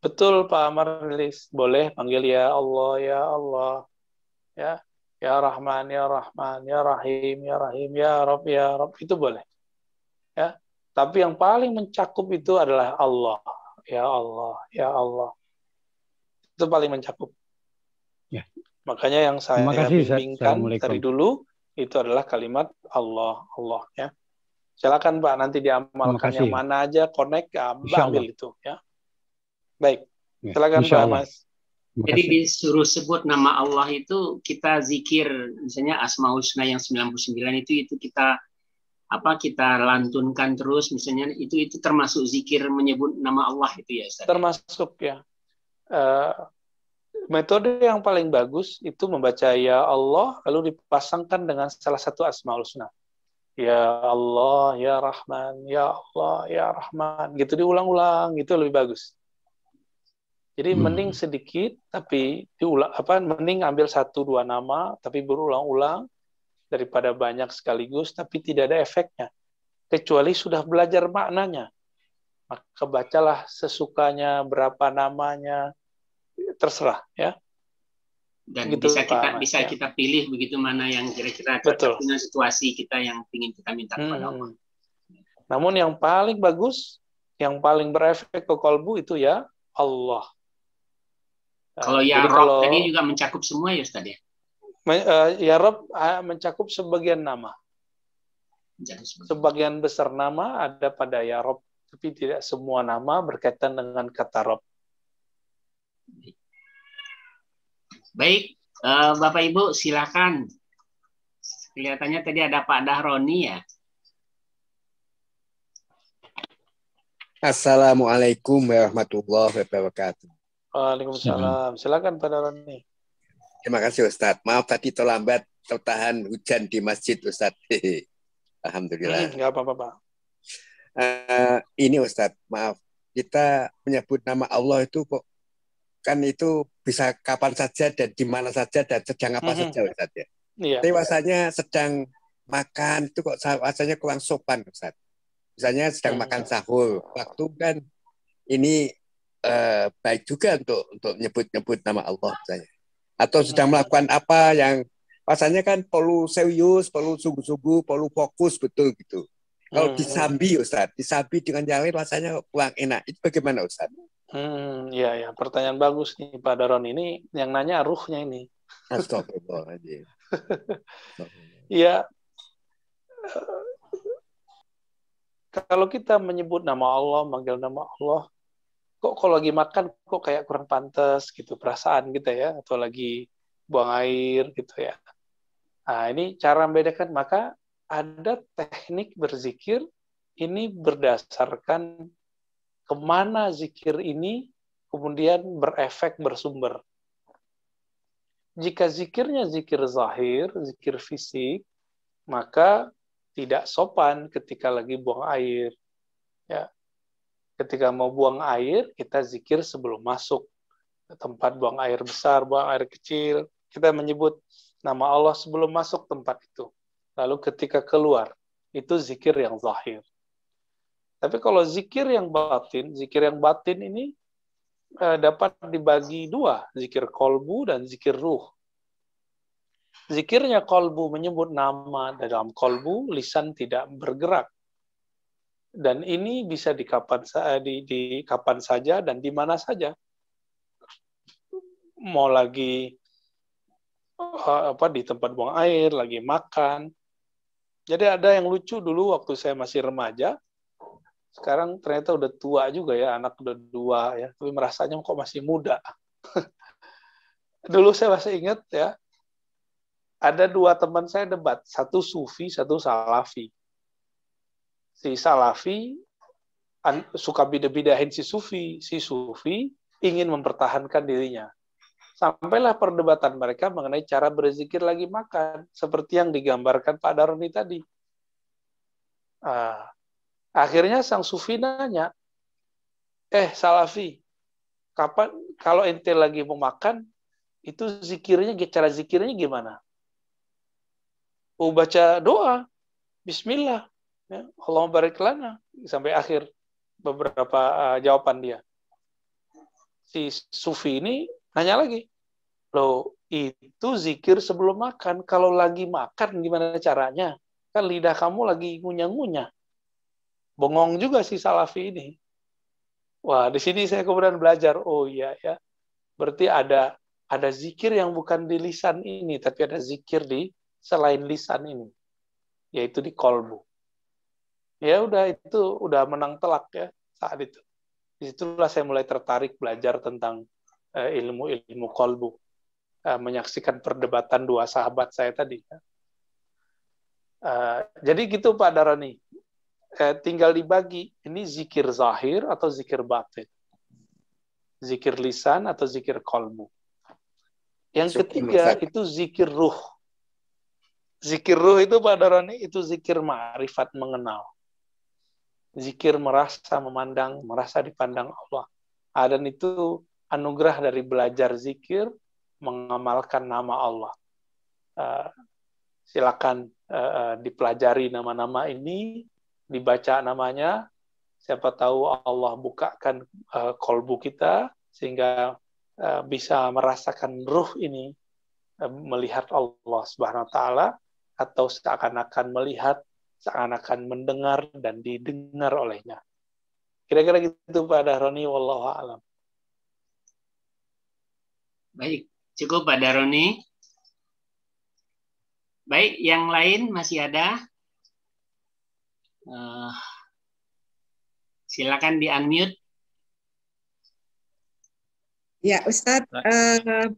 betul Pak Marlis, boleh panggil ya Allah, ya Rahman, ya Rahman, ya Rahim, ya Rahim, ya Rabb, itu boleh. Ya. Tapi yang paling mencakup itu adalah Allah. Ya Allah, ya Allah. Itu paling mencakup. Ya. Makanya yang saya bimbingkan dari dulu itu adalah kalimat Allah, Allah ya. Silakan Pak, nanti diamalkan yang mana aja, connect, ambil itu ya. Baik. Silakan Pak Mas. Jadi disuruh sebut nama Allah itu kita zikir, misalnya Asmaul Husna yang 99 itu kita lantunkan terus, misalnya itu termasuk zikir menyebut nama Allah itu ya Ustaz? Termasuk ya. Metode yang paling bagus itu membaca ya Allah lalu dipasangkan dengan salah satu Asmaul Husna. Ya Allah, ya Rahman, ya Allah, ya Rahman, gitu diulang-ulang, gitu lebih bagus. Jadi mending sedikit tapi mending ambil 1-2 nama tapi berulang-ulang daripada banyak sekaligus tapi tidak ada efeknya. Kecuali sudah belajar maknanya. Maka bacalah sesukanya, berapa namanya, terserah ya. Dan gitu, bisa kita pilih begitu mana yang kira-kira cocok dengan situasi kita yang ingin kita minta kepada Allah. Namun yang paling bagus, yang paling berefek ke kolbu itu ya Allah. Kalau ya Rob tadi juga mencakup semua ya Ustaz ya? Ya Rob mencakup sebagian nama. Sebagian besar nama ada pada ya Rob, tapi tidak semua nama berkaitan dengan kata Rob. Baik, Bapak Ibu silakan. Kelihatannya tadi ada Pak Dahroni ya. Assalamualaikum warahmatullahi wabarakatuh. Waalaikumsalam. Silakan Pak Dahroni. Terima kasih Ustadz. Maaf tadi terlambat tertahan hujan di masjid Ustadz. Alhamdulillah. Nggak apa-apa Pak. Ini Ustadz, maaf. Kita menyebut nama Allah itu kok kan itu bisa kapan saja dan di mana saja dan sedang apa saja Ustadz ya. Iya. Tapi rasanya sedang makan itu kok rasanya kurang sopan Ustadz. Misalnya sedang makan sahur, waktu kan ini baik juga untuk nyebut-nyebut nama Allah misalnya. Atau sedang melakukan apa yang rasanya kan perlu serius, perlu sungguh-sungguh, perlu fokus betul gitu. Kalau disambi Ustadz, disambi dengan yang rasanya kurang enak. Itu bagaimana Ustadz? Ya, pertanyaan bagus nih Pak Daron. Ini yang nanya ruhnya ini. Astagfirullahaladzim. Ya, kalau kita menyebut nama Allah, manggil nama Allah, kok kalau lagi makan kok kayak kurang pantas gitu perasaan kita ya, atau lagi buang air gitu ya. Nah, ini cara membedakan. Maka ada teknik berzikir ini berdasarkan kemana zikir ini kemudian berefek bersumber. Jika zikirnya zikir zahir, zikir fisik, maka tidak sopan ketika lagi buang air. Ya. Ketika mau buang air, kita zikir sebelum masuk ke tempat buang air besar, buang air kecil. Kita menyebut nama Allah sebelum masuk tempat itu. Lalu ketika keluar, itu zikir yang zahir. Tapi kalau zikir yang batin ini dapat dibagi dua, zikir kolbu dan zikir ruh. Zikirnya kolbu menyebut nama dalam kolbu, lisan tidak bergerak. Dan ini bisa di kapan saja dan di mana saja. Mau lagi di tempat buang air, lagi makan. Jadi ada yang lucu dulu waktu saya masih remaja, sekarang ternyata udah tua juga ya, anak udah 2 ya, tapi merasanya kok masih muda. Dulu saya masih ingat ya, ada 2 teman saya debat, satu sufi, satu salafi. Si salafi suka beda-bedain si sufi ingin mempertahankan dirinya. Sampailah perdebatan mereka mengenai cara berzikir lagi makan, seperti yang digambarkan Pak Daroni tadi. Akhirnya sang sufi nanya, salafi, kapan kalau ente lagi mau makan, itu cara zikirnya gimana? Baca doa, Bismillah, ya, Allahumma barik lana, sampai akhir beberapa jawaban dia. Si sufi ini nanya lagi, loh itu zikir sebelum makan, kalau lagi makan gimana caranya? Kan lidah kamu lagi ngunyah-ngunyah. Bengong juga si salafi ini. Wah, di sini saya kemudian belajar, oh iya ya, berarti ada zikir yang bukan di lisan ini, tapi ada zikir di selain lisan ini, yaitu di kolbu. Ya udah, itu udah menang telak ya saat itu. Disitulah saya mulai tertarik belajar tentang ilmu kolbu, menyaksikan perdebatan 2 sahabat saya tadi. Jadi gitu Pak Daroni, tinggal dibagi, ini zikir zahir atau zikir batin, zikir lisan atau zikir kolbu. Yang ketiga itu zikir ruh. Zikir ruh itu Pak Daroni, itu zikir ma'rifat, mengenal. Zikir merasa memandang, merasa dipandang Allah. Dan itu anugerah dari belajar zikir, mengamalkan nama Allah. Silakan dipelajari nama-nama ini, dibaca namanya, siapa tahu Allah bukakan kolbu kita, sehingga bisa merasakan ruh ini, melihat Allah Subhanahu wa Ta'ala, atau seakan-akan melihat, seakan-akan mendengar dan didengar olehnya. Kira-kira gitu Pak Daroni, wallahu a'lam. Baik, cukup Pak Daroni. Baik, yang lain masih ada? Silakan di-unmute. Ya, Ustadz,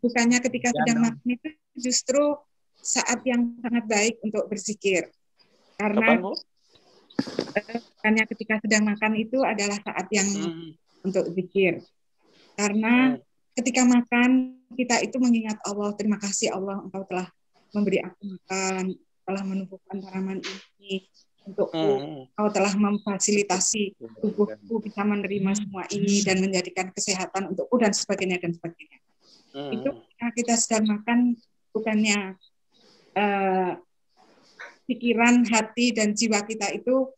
bukannya ketika sedang makan itu justru saat yang sangat baik untuk berzikir. Karena bukannya ketika sedang makan itu adalah saat yang untuk zikir. Karena ketika makan, kita itu mengingat Allah, terima kasih Allah, Engkau telah memberi aku makan, telah menumbuhkan tanaman ini untukku, Engkau telah memfasilitasi tubuhku bisa menerima semua ini dan menjadikan kesehatan untukku dan sebagainya dan sebagainya. Itu ketika kita sedang makan, bukannya pikiran, hati, dan jiwa kita itu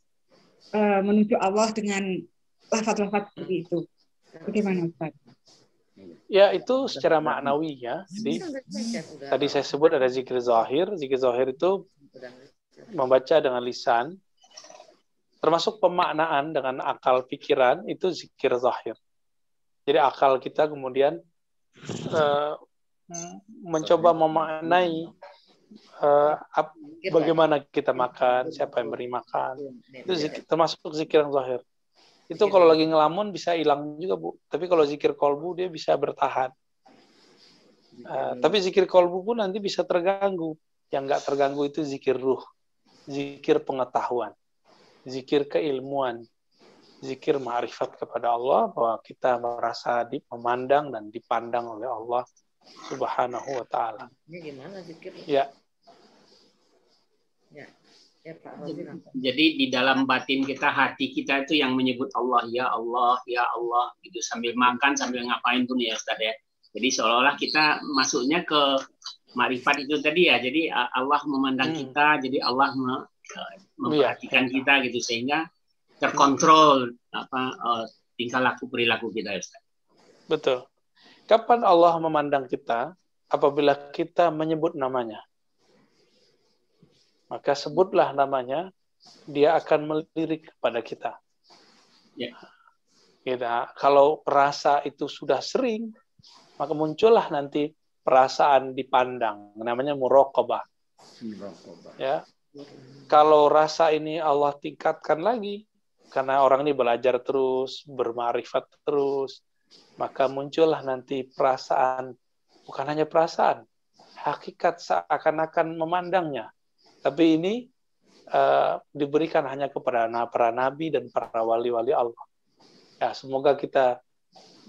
menuju Allah dengan lafaz-lafaz seperti itu. Bagaimana Ustaz? Ya, itu secara maknawi ya. Jadi, tadi saya sebut ada zikir zahir. Zikir zahir itu membaca dengan lisan, termasuk pemaknaan dengan akal pikiran, itu zikir zahir. Jadi akal kita kemudian mencoba memaknai bagaimana kita makan, siapa yang beri makan. Itu termasuk zikir yang zahir. Itu kalau lagi ngelamun bisa hilang juga, Bu. Tapi kalau zikir kolbu dia bisa bertahan. Tapi zikir kolbu pun nanti bisa terganggu. Yang nggak terganggu itu zikir ruh, zikir pengetahuan, zikir keilmuan, zikir ma'rifat kepada Allah, bahwa kita merasa memandang dan dipandang oleh Allah Subhanahu wa Ta'ala. Ini gimana zikirnya? Ya. Ya Pak Rozina. Jadi di dalam batin kita, hati kita itu yang menyebut Allah, ya Allah, ya Allah, gitu sambil makan, sambil ngapain pun ya Ustaz ya. Jadi seolah-olah kita masuknya ke makrifat itu tadi ya. Jadi Allah memandang kita, jadi Allah memperhatikan kita gitu, sehingga terkontrol tingkah laku perilaku kita Ustaz. Betul. Kapan Allah memandang kita? Apabila kita menyebut namanya. Maka sebutlah namanya, dia akan melirik kepada kita. Ya. Kalau rasa itu sudah sering, maka muncullah nanti perasaan dipandang, namanya muraqabah. Ya. Kalau rasa ini Allah tingkatkan lagi, karena orang ini belajar terus, bermarifat terus, maka muncullah nanti perasaan, bukan hanya perasaan, hakikat seakan-akan memandangnya. Tapi ini diberikan hanya kepada para nabi dan para wali-wali Allah. Ya, semoga kita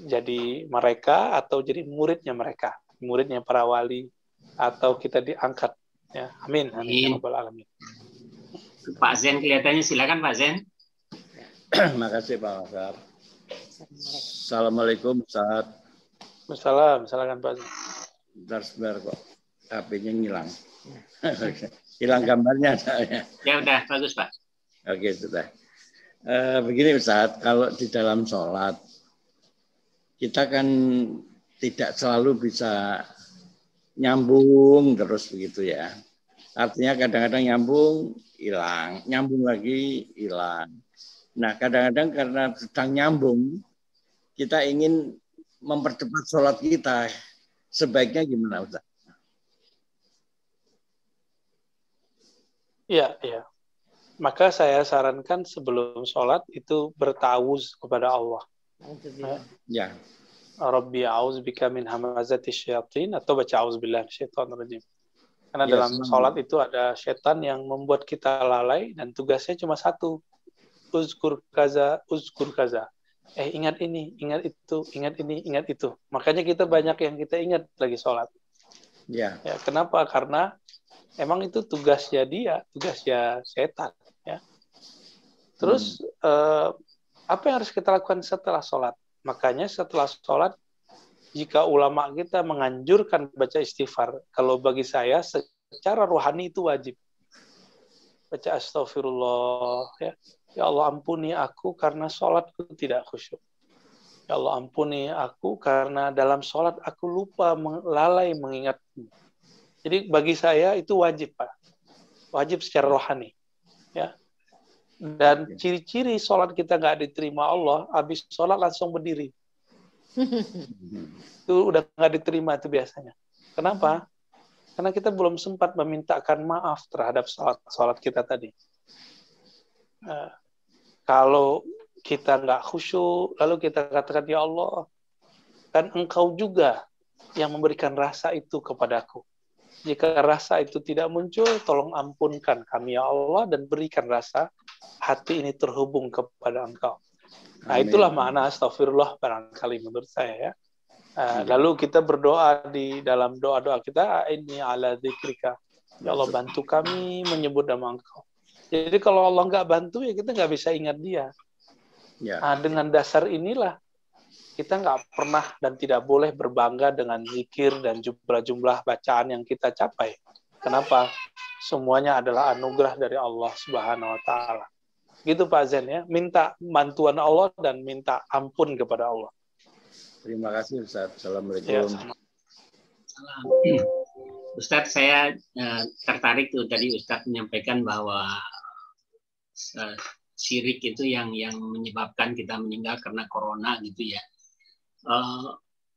jadi mereka atau jadi muridnya mereka, muridnya para wali, atau kita diangkat. Ya, amin. Amin. Amin. Pak Zen kelihatannya, silakan Pak Zen. Makasih Pak Mazhar. Assalamualaikum Ustaz. Waalaikumsalam, silakan Pak Zen. Sebentar kok HP-nya ngilang. Hilang gambarnya saya. Ya udah, bagus Pak. Oke, sudah. Begini Ustaz, kalau di dalam sholat, kita kan tidak selalu bisa nyambung terus begitu ya. Artinya kadang-kadang nyambung, hilang. Nyambung lagi, hilang. Nah, kadang-kadang karena sedang nyambung, kita ingin mempercepat sholat kita. Sebaiknya gimana Ustaz? Iya, iya. Maka saya sarankan sebelum sholat itu bertawuz kepada Allah. Ya. Rabbi a'udzubika min hamazati syayatin, atau baca a'udzubillahi minasyaitonir rajim. Karena Ya, dalam sholat itu ada setan yang membuat kita lalai dan tugasnya cuma satu. Uzkur kaza, uzkur kaza. Ingat ini, ingat itu, ingat ini, ingat itu. Makanya kita banyak yang kita ingat lagi sholat. Ya. Ya, kenapa? Karena emang itu tugasnya dia, tugasnya setan. Ya. Terus apa yang harus kita lakukan setelah sholat? Makanya setelah sholat, jika ulama kita menganjurkan baca istighfar, kalau bagi saya secara rohani itu wajib. Baca astagfirullah. Ya Allah ampuni aku karena sholatku tidak khusyuk. Ya Allah ampuni aku karena dalam sholat aku lupa lalai mengingatmu. Jadi bagi saya itu wajib Pak. Wajib secara rohani. Ya. Dan ciri-ciri sholat kita nggak diterima Allah, habis sholat langsung berdiri. Itu udah nggak diterima itu biasanya. Kenapa? Karena kita belum sempat memintakan maaf terhadap sholat kita tadi. Kalau kita nggak khusyuk, lalu kita katakan, ya Allah, kan Engkau juga yang memberikan rasa itu kepadaku. Jika rasa itu tidak muncul, tolong ampunkan kami ya Allah dan berikan rasa hati ini terhubung kepada Engkau. Nah, itulah makna astagfirullah barangkali menurut saya ya. Lalu kita berdoa di dalam doa-doa kita, inni ala dzikrika. Ya Allah bantu kami menyebut nama Engkau. Jadi kalau Allah nggak bantu ya kita nggak bisa ingat Dia. Ya. Nah, dengan dasar inilah kita nggak pernah dan tidak boleh berbangga dengan zikir dan jumlah-jumlah bacaan yang kita capai. Kenapa? Semuanya adalah anugerah dari Allah Subhanahu wa Ta'ala. Gitu Pak Zen ya. Minta bantuan Allah dan minta ampun kepada Allah. Terima kasih Ustaz. Assalamualaikum. Ya, Ustaz, saya tertarik tuh tadi Ustaz menyampaikan bahwa syirik itu yang menyebabkan kita meninggal karena corona gitu ya.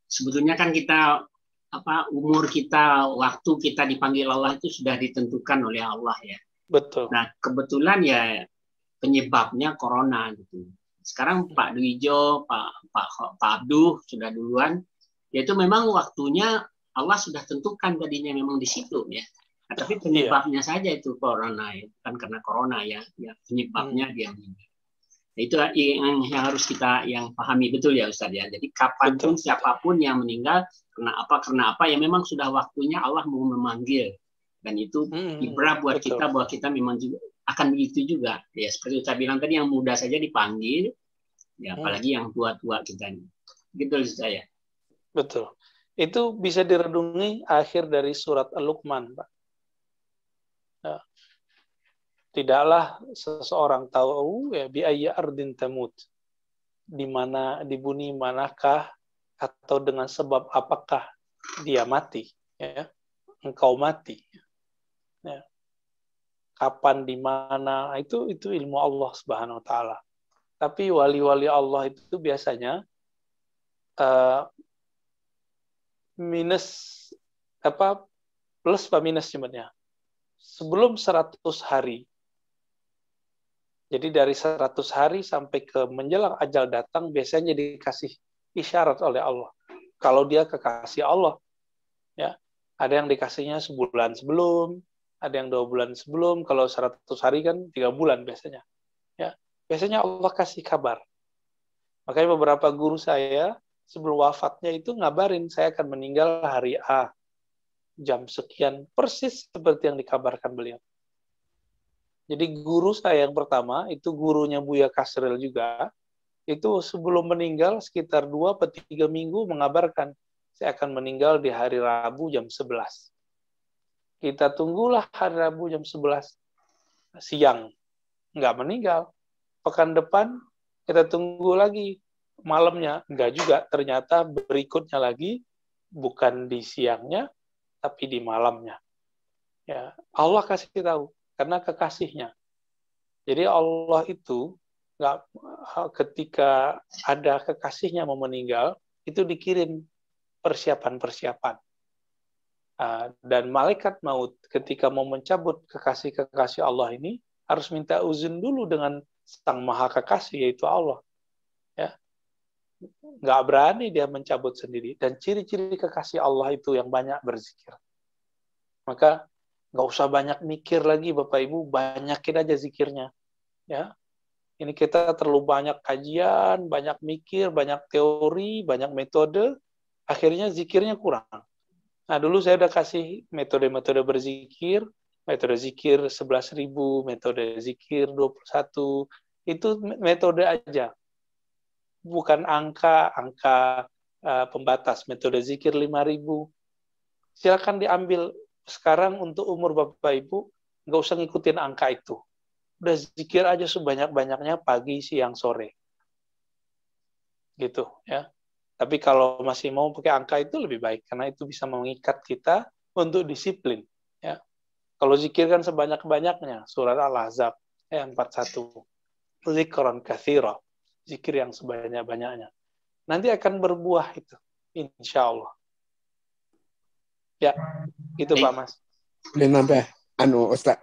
Sebetulnya kan kita umur kita, waktu kita dipanggil Allah itu sudah ditentukan oleh Allah ya. Betul. Nah kebetulan ya penyebabnya corona gitu. Sekarang Pak Dwijo, Pak Abduh sudah duluan, yaitu memang waktunya Allah sudah tentukan tadinya memang di situ ya. Nah, tapi penyebabnya saja itu corona, kan karena corona ya penyebabnya dia meninggal. Nah, itu yang harus kita yang pahami betul ya Ustaz ya. Jadi kapanpun siapapun yang meninggal karena apa ya memang sudah waktunya Allah mau memanggil, dan itu ibrah buat kita bahwa kita memang juga akan begitu juga ya, seperti Ustaz bilang tadi, yang muda saja dipanggil ya, apalagi yang tua-tua kita ini. Gitu saya. Betul. Itu bisa direnungi akhir dari surat Al-Luqman, Pak. Ya. Tidaklah seseorang tahu ya bi ayyi ardin tamut, di mana, di bumi manakah atau dengan sebab apakah dia mati, ya. Engkau mati. Ya. Kapan, di mana, itu ilmu Allah Subhanahu wa taala. Tapi wali-wali Allah itu biasanya plus apa minus sebenarnya. Sebelum 100 hari. Jadi dari 100 hari sampai ke menjelang ajal datang biasanya dikasih isyarat oleh Allah. Kalau dia kekasih Allah, ya, ada yang dikasihnya sebulan sebelum, ada yang 2 bulan sebelum. Kalau 100 hari kan 3 bulan biasanya. Ya, biasanya Allah kasih kabar. Makanya beberapa guru saya sebelum wafatnya itu ngabarin saya akan meninggal hari A, jam sekian, persis seperti yang dikabarkan beliau. Jadi guru saya yang pertama, itu gurunya Buya Kasril juga, itu sebelum meninggal sekitar 2-3 minggu mengabarkan, saya akan meninggal di hari Rabu jam 11. Kita tunggulah hari Rabu jam 11, siang, nggak meninggal. Pekan depan, kita tunggu lagi, malamnya, enggak juga. Ternyata berikutnya lagi, bukan di siangnya, tapi di malamnya. Ya, Allah kasih tahu. Karena kekasihnya. Jadi Allah itu ketika ada kekasihnya mau meninggal, itu dikirim persiapan-persiapan. Dan malaikat maut ketika mau mencabut kekasih-kekasih Allah ini harus minta izin dulu dengan Sang Maha Kekasih, yaitu Allah. Ya, nggak berani dia mencabut sendiri. Dan ciri-ciri kekasih Allah itu yang banyak berzikir. Maka nggak usah banyak mikir lagi Bapak Ibu, banyakin aja zikirnya. Ya, ini kita terlalu banyak kajian, banyak mikir, banyak teori, banyak metode, akhirnya zikirnya kurang. Nah, dulu saya udah kasih metode-metode berzikir, metode zikir 11.000, metode zikir 21, itu metode aja. Bukan angka pembatas, metode zikir 5.000. Silakan diambil. Sekarang untuk umur Bapak Ibu, nggak usah ngikutin angka itu. Udah zikir aja sebanyak-banyaknya pagi, siang, sore. Gitu ya. Tapi kalau masih mau pakai angka itu lebih baik, karena itu bisa mengikat kita untuk disiplin. Ya. Kalau zikir kan sebanyak-banyaknya, surat Al-Ahzab ayat 41. Zikran katsira, zikir yang sebanyak-banyaknya. Nanti akan berbuah itu, insya Allah. Ya, itu Pak Mas. Boleh nambah, Ustaz.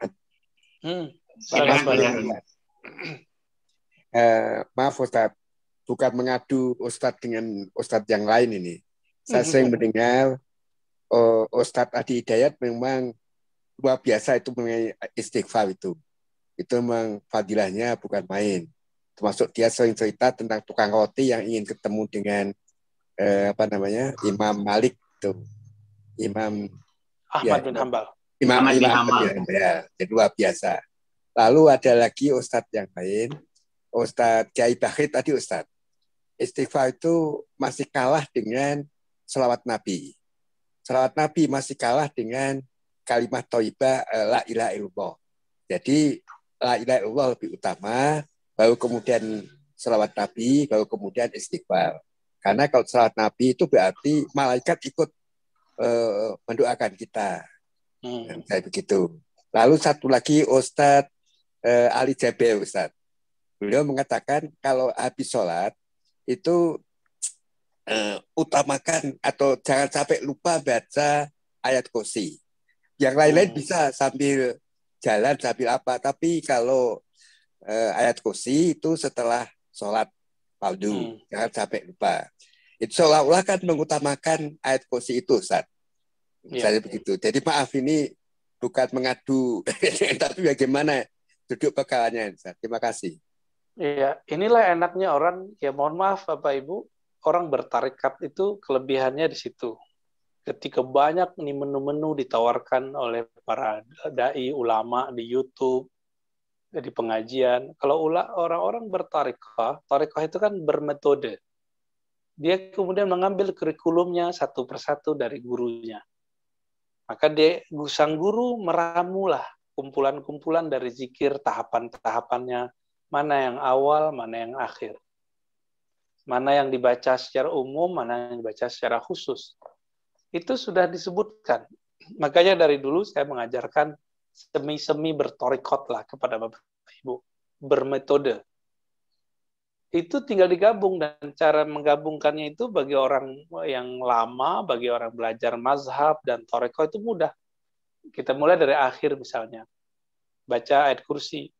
Maaf Ustaz, bukan mengadu Ustaz dengan Ustaz yang lain ini. Saya sering mendengar Ustaz Adi Hidayat memang luar biasa itu mengenai istighfar itu. Itu memang fadilahnya bukan main. Termasuk dia sering cerita tentang tukang roti yang ingin ketemu dengan Imam Malik itu. Imam Ahmad bin Hambal. Imam bin Hambal. Ya, jadi luar biasa. Lalu ada lagi Ustadz yang lain, Ustadz Kiai Bakhir tadi Ustadz. Istighfar itu masih kalah dengan selawat Nabi. Selawat Nabi masih kalah dengan kalimat thayyibah la ilaha illallah. Jadi la ilaha illallah lebih utama, baru kemudian selawat Nabi, baru kemudian istighfar. Karena kalau selawat Nabi itu berarti malaikat ikut mendoakan kita. Kayak begitu. Lalu satu lagi Ustadz Ali Jaber Ustadz. Beliau mengatakan kalau habis sholat itu utamakan atau jangan sampai lupa baca ayat kursi. Yang lain-lain bisa sambil jalan sambil apa. Tapi kalau ayat kursi itu setelah sholat fardu. Jangan sampai lupa. Itu seolah-olah kan mengutamakan ayat kursi itu, Ustaz. Misalnya begitu. Jadi maaf ini bukan mengadu. Tapi bagaimana duduk perkaranya, Ustaz? Terima kasih. Iya, inilah enaknya orang, ya mohon maaf Bapak Ibu, orang bertarekat itu kelebihannya di situ. Ketika banyak nih menu-menu ditawarkan oleh para dai ulama di YouTube, di pengajian. Kalau orang-orang bertarekah, tarekah itu kan bermetode. Dia kemudian mengambil kurikulumnya satu persatu dari gurunya. Maka sang guru meramulah kumpulan-kumpulan dari zikir, tahapan-tahapannya, mana yang awal, mana yang akhir. Mana yang dibaca secara umum, mana yang dibaca secara khusus. Itu sudah disebutkan. Makanya dari dulu saya mengajarkan semi-semi bertorikot lah kepada Bapak Ibu. Bermetode. Itu tinggal digabung, dan cara menggabungkannya itu bagi orang yang lama, bagi orang belajar mazhab dan toriko itu mudah. Kita mulai dari akhir misalnya. Baca ayat kursi.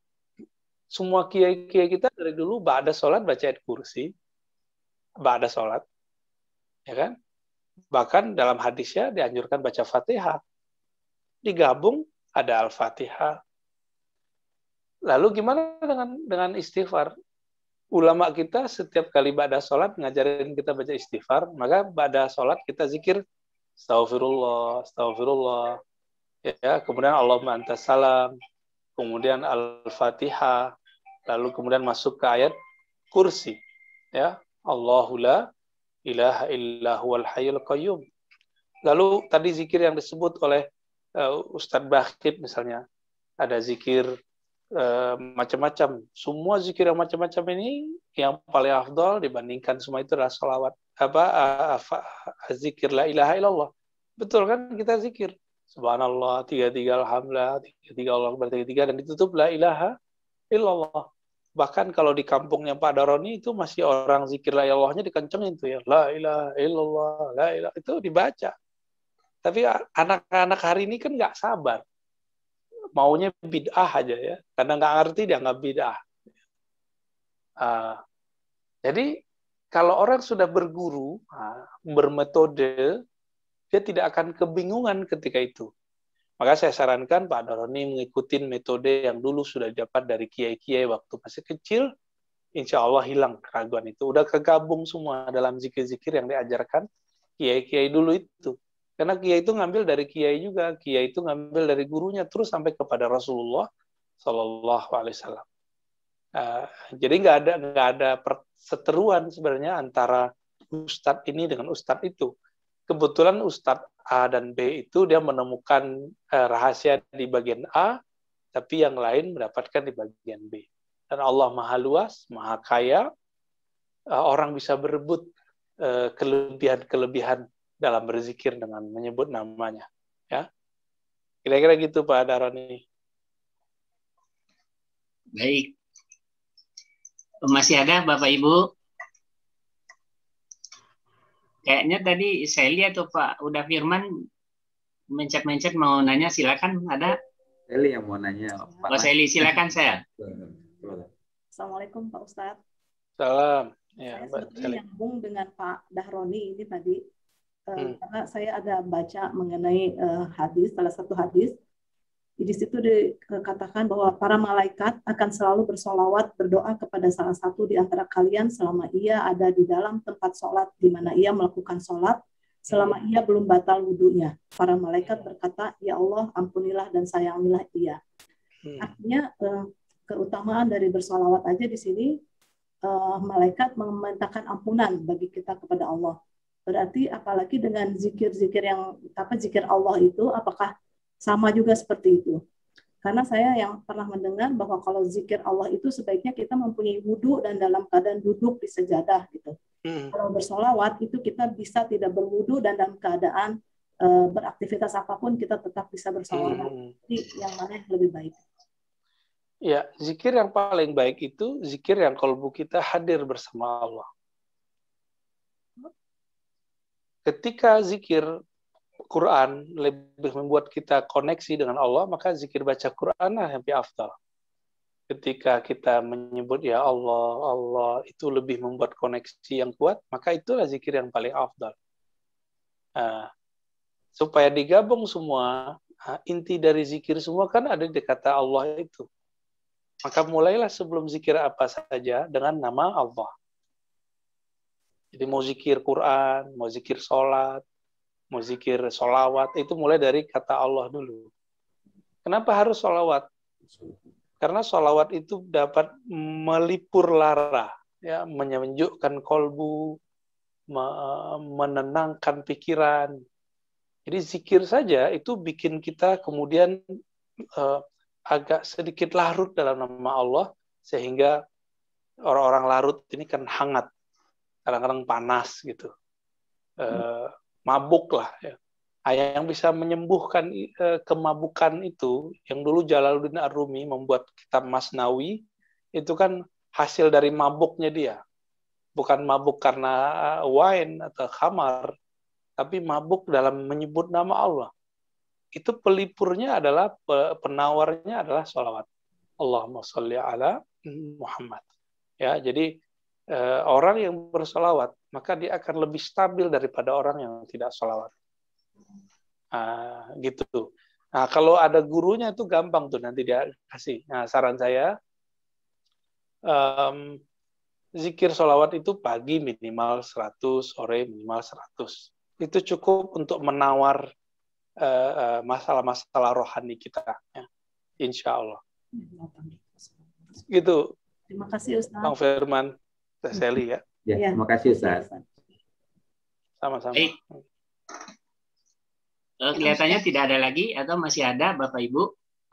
Semua kiai-kiai kita dari dulu ba'da sholat baca ayat kursi. Ba'da sholat. Ya kan? Bahkan dalam hadisnya dianjurkan baca Fatihah. Digabung ada Al-Fatihah. Lalu gimana dengan istighfar? Ulama kita setiap kali ba'da sholat ngajarin kita baca istighfar, maka ba'da sholat kita zikir Astaghfirullah, Astaghfirullah. Ya, kemudian Allahumma antas salam, kemudian Al-Fatihah, lalu kemudian masuk ke ayat kursi. Ya, Allahu la ilaha illa huwal hayyul qayyum. Lalu tadi zikir yang disebut oleh Ustadz Bakhit misalnya, ada zikir macam-macam. Semua zikir yang macam-macam ini yang paling afdal dibandingkan semua itu adalah salawat zikir la ilaha illallah. Betul kan, kita zikir subhanallah 33, alhamdulillah 33, Allah akbar 33, dan ditutup la ilaha illallah. Bahkan kalau di kampungnya Pak Daroni itu masih orang zikir la ilallahnya dikencengin tuh ya, la ilaha illallah, la ilaha, itu dibaca. Tapi anak-anak hari ini kan nggak sabar, maunya bid'ah aja ya, karena nggak ngerti dia nggak bid'ah. Jadi kalau orang sudah berguru, bermetode, dia tidak akan kebingungan ketika itu. Maka saya sarankan Pak Daroni mengikuti metode yang dulu sudah didapat dari kiai-kiai waktu masih kecil, insya Allah hilang keraguan itu. Udah kegabung semua dalam zikir-zikir yang diajarkan kiai-kiai dulu itu. Karena kiai itu ngambil dari kiai juga, kiai itu ngambil dari gurunya terus sampai kepada Rasulullah Shallallahu Alaihi Wasallam. Jadi nggak ada perseteruan sebenarnya antara ustadz ini dengan ustadz itu. Kebetulan ustadz A dan B itu dia menemukan rahasia di bagian A, tapi yang lain mendapatkan di bagian B. Dan Allah Maha Luas, Maha Kaya, orang bisa berebut kelebihan-kelebihan dalam berzikir dengan menyebut namanya. Ya, kira-kira gitu Pak Daroni. Baik. Masih ada Bapak Ibu? Kayaknya tadi saya lihat tuh Pak Uda Firman mencet-mencet mau nanya, silakan. Ada? Seli yang mau nanya. Pak Seli, silakan saya. Assalamualaikum Pak Ustadz. Salam. Ya, saya sebetulnya nyambung dengan Pak Dahroni ini tadi. Karena saya ada baca mengenai hadis, salah satu hadis. Di situ dikatakan bahwa para malaikat akan selalu bersolawat, berdoa kepada salah satu di antara kalian selama ia ada di dalam tempat sholat di mana ia melakukan sholat, selama ia belum batal wudunya. Para malaikat berkata, ya Allah, ampunilah dan sayangilah ia. Artinya keutamaan dari bersolawat aja di sini, malaikat memintakan ampunan bagi kita kepada Allah. Berarti apalagi dengan zikir-zikir yang zikir Allah itu, apakah sama juga seperti itu? Karena saya yang pernah mendengar bahwa kalau zikir Allah itu sebaiknya kita mempunyai wudu dan dalam keadaan duduk di sejadah gitu. Kalau bersolawat itu kita bisa tidak berwudu dan dalam keadaan beraktivitas apapun kita tetap bisa bersolawat. Jadi yang mana yang lebih baik? Ya, zikir yang paling baik itu zikir yang kalbu kita hadir bersama Allah. Ketika zikir Quran lebih membuat kita koneksi dengan Allah, maka zikir baca Quran yang lebih afdal. Ketika kita menyebut ya Allah, Allah itu lebih membuat koneksi yang kuat, maka itulah zikir yang paling afdal. Supaya digabung semua Inti dari zikir semua kan ada di kata Allah itu. Maka mulailah sebelum zikir apa saja dengan nama Allah. Jadi mau zikir Quran, mau zikir sholat, mau zikir sholawat, itu mulai dari kata Allah dulu. Kenapa harus sholawat? Karena sholawat itu dapat melipur lara, ya, menyejukkan kolbu, menenangkan pikiran. Jadi zikir saja itu bikin kita kemudian agak sedikit larut dalam nama Allah, sehingga orang-orang larut ini kan hangat, kadang-kadang panas gitu, mabuk lah. Ya. Yang bisa menyembuhkan kemabukan itu, yang dulu Jalaluddin Ar-Rumi membuat kitab Masnawi, itu kan hasil dari mabuknya dia. Bukan mabuk karena wine atau khamar, tapi mabuk dalam menyebut nama Allah. Itu pelipurnya adalah, penawarnya adalah sholawat. Allahumma sholli ala Muhammad. Ya, jadi orang yang bersolawat, maka dia akan lebih stabil daripada orang yang tidak sholawat. Gitu. Nah, kalau ada gurunya itu gampang tuh nanti dia kasih. Nah, saran saya, zikir sholawat itu pagi minimal 100, sore minimal 100. Itu cukup untuk menawar masalah-masalah rohani kita, ya. Insya Allah. Gitu. Terima kasih Ustaz. Bang Firman, Seli ya. Ya, terima kasih Ustaz. Sama-sama. Kelihatannya tidak ada lagi atau masih ada Bapak Ibu?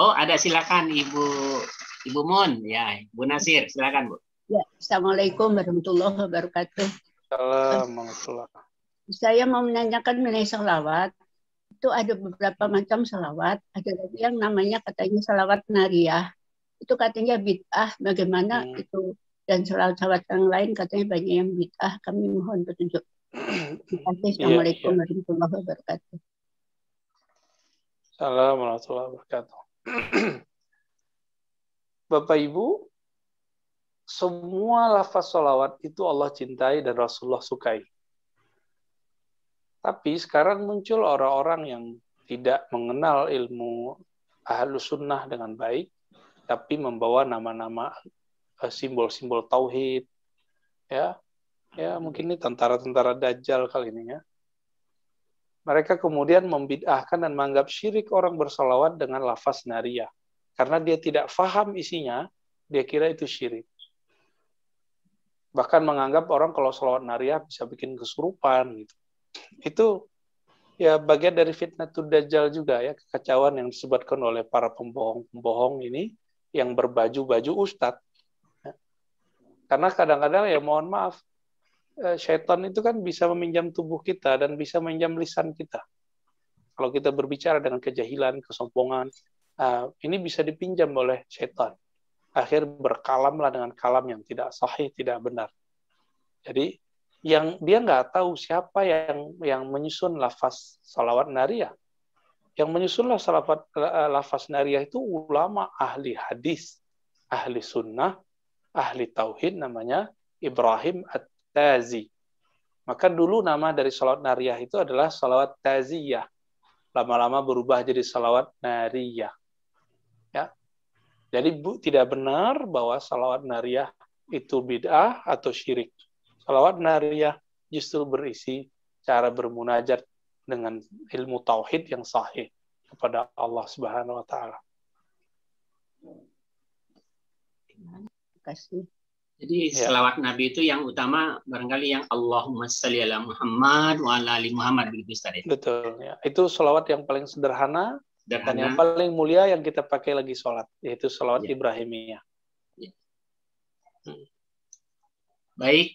Oh, ada, silakan Ibu Mun, ya, Bu Nasir, silakan Bu. Ya, Assalamualaikum warahmatullahi wabarakatuh. Assalamualaikum. Saya mau menanyakan mengenai salawat. Itu ada beberapa macam salawat. Ada lagi yang namanya katanya salawat nariyah. Itu katanya bid'ah. Bagaimana itu? Dan salawat yang lain katanya banyak yang bid'ah. Kami mohon petunjuk. Terima kasih. Assalamualaikum warahmatullahi wabarakatuh. Assalamualaikum warahmatullahi wabarakatuh. Bapak Ibu, semua lafaz salawat itu Allah cintai dan Rasulullah sukai. Tapi sekarang muncul orang-orang yang tidak mengenal ilmu Ahlus Sunnah dengan baik, tapi membawa nama-nama simbol-simbol tauhid, ya mungkin ini tentara-tentara Dajjal kali ini ya. Mereka kemudian membid'ahkan dan menganggap syirik orang bersalawat dengan lafaz nariyah, karena dia tidak faham isinya, dia kira itu syirik. Bahkan menganggap orang kalau salawat nariyah bisa bikin kesurupan gitu. Itu ya bagian dari fitnatul Dajjal juga ya, kekacauan yang disebutkan oleh para pembohong-pembohong ini yang berbaju-baju ustadz. Karena kadang-kadang ya mohon maaf, syaitan itu kan bisa meminjam tubuh kita dan bisa meminjam lisan kita. Kalau kita berbicara dengan kejahilan, kesombongan, ini bisa dipinjam oleh syaitan. Akhir berkalamlah dengan kalam yang tidak sahih, tidak benar. Jadi yang dia nggak tahu siapa yang menyusun lafaz salawat nariyah. Yang menyusun lafaz nariyah itu ulama ahli hadis, ahli sunnah, ahli tauhid, namanya Ibrahim At-Tazi. Maka dulu nama dari salawat nariyah itu adalah salawat taziyah. Lama-lama berubah jadi salawat nariyah. Ya. Jadi tidak benar bahwa salawat nariyah itu bid'ah atau syirik. Salawat nariyah justru berisi cara bermunajat dengan ilmu tauhid yang sahih kepada Allah Subhanahu wa taala. Terima kasih. Jadi selawat Nabi itu yang utama barangkali yang Allahumma shalli ala Muhammad wa ala ali Muhammad, begitu Ustaz. Betul ya. Itu selawat yang paling sederhana dan yang paling mulia yang kita pakai lagi sholat, yaitu selawat Ibrahimiyah. Ya. Baik.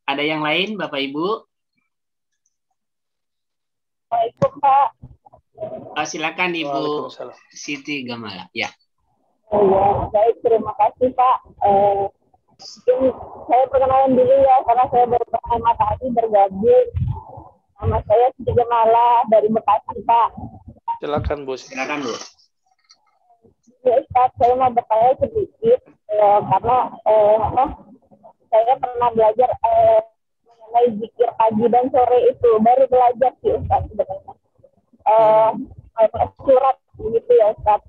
Ada yang lain Bapak Ibu? Waalaikumsalam Pak. Silakan Ibu Siti Gamala. Ya. Ya, baik, terima kasih Pak. Saya perkenalan dulu ya, karena saya baru pertama kali bergabung. Nama saya Siti Gamala dari Bekasi Pak. Silakan Bu. Silakan Bu. Ya Ustaz, saya mau bertanya sedikit karena saya pernah belajar mengenai zikir pagi dan sore itu. Baru belajar sih Ustaz sebenarnya. Surat gitu ya Ustaz.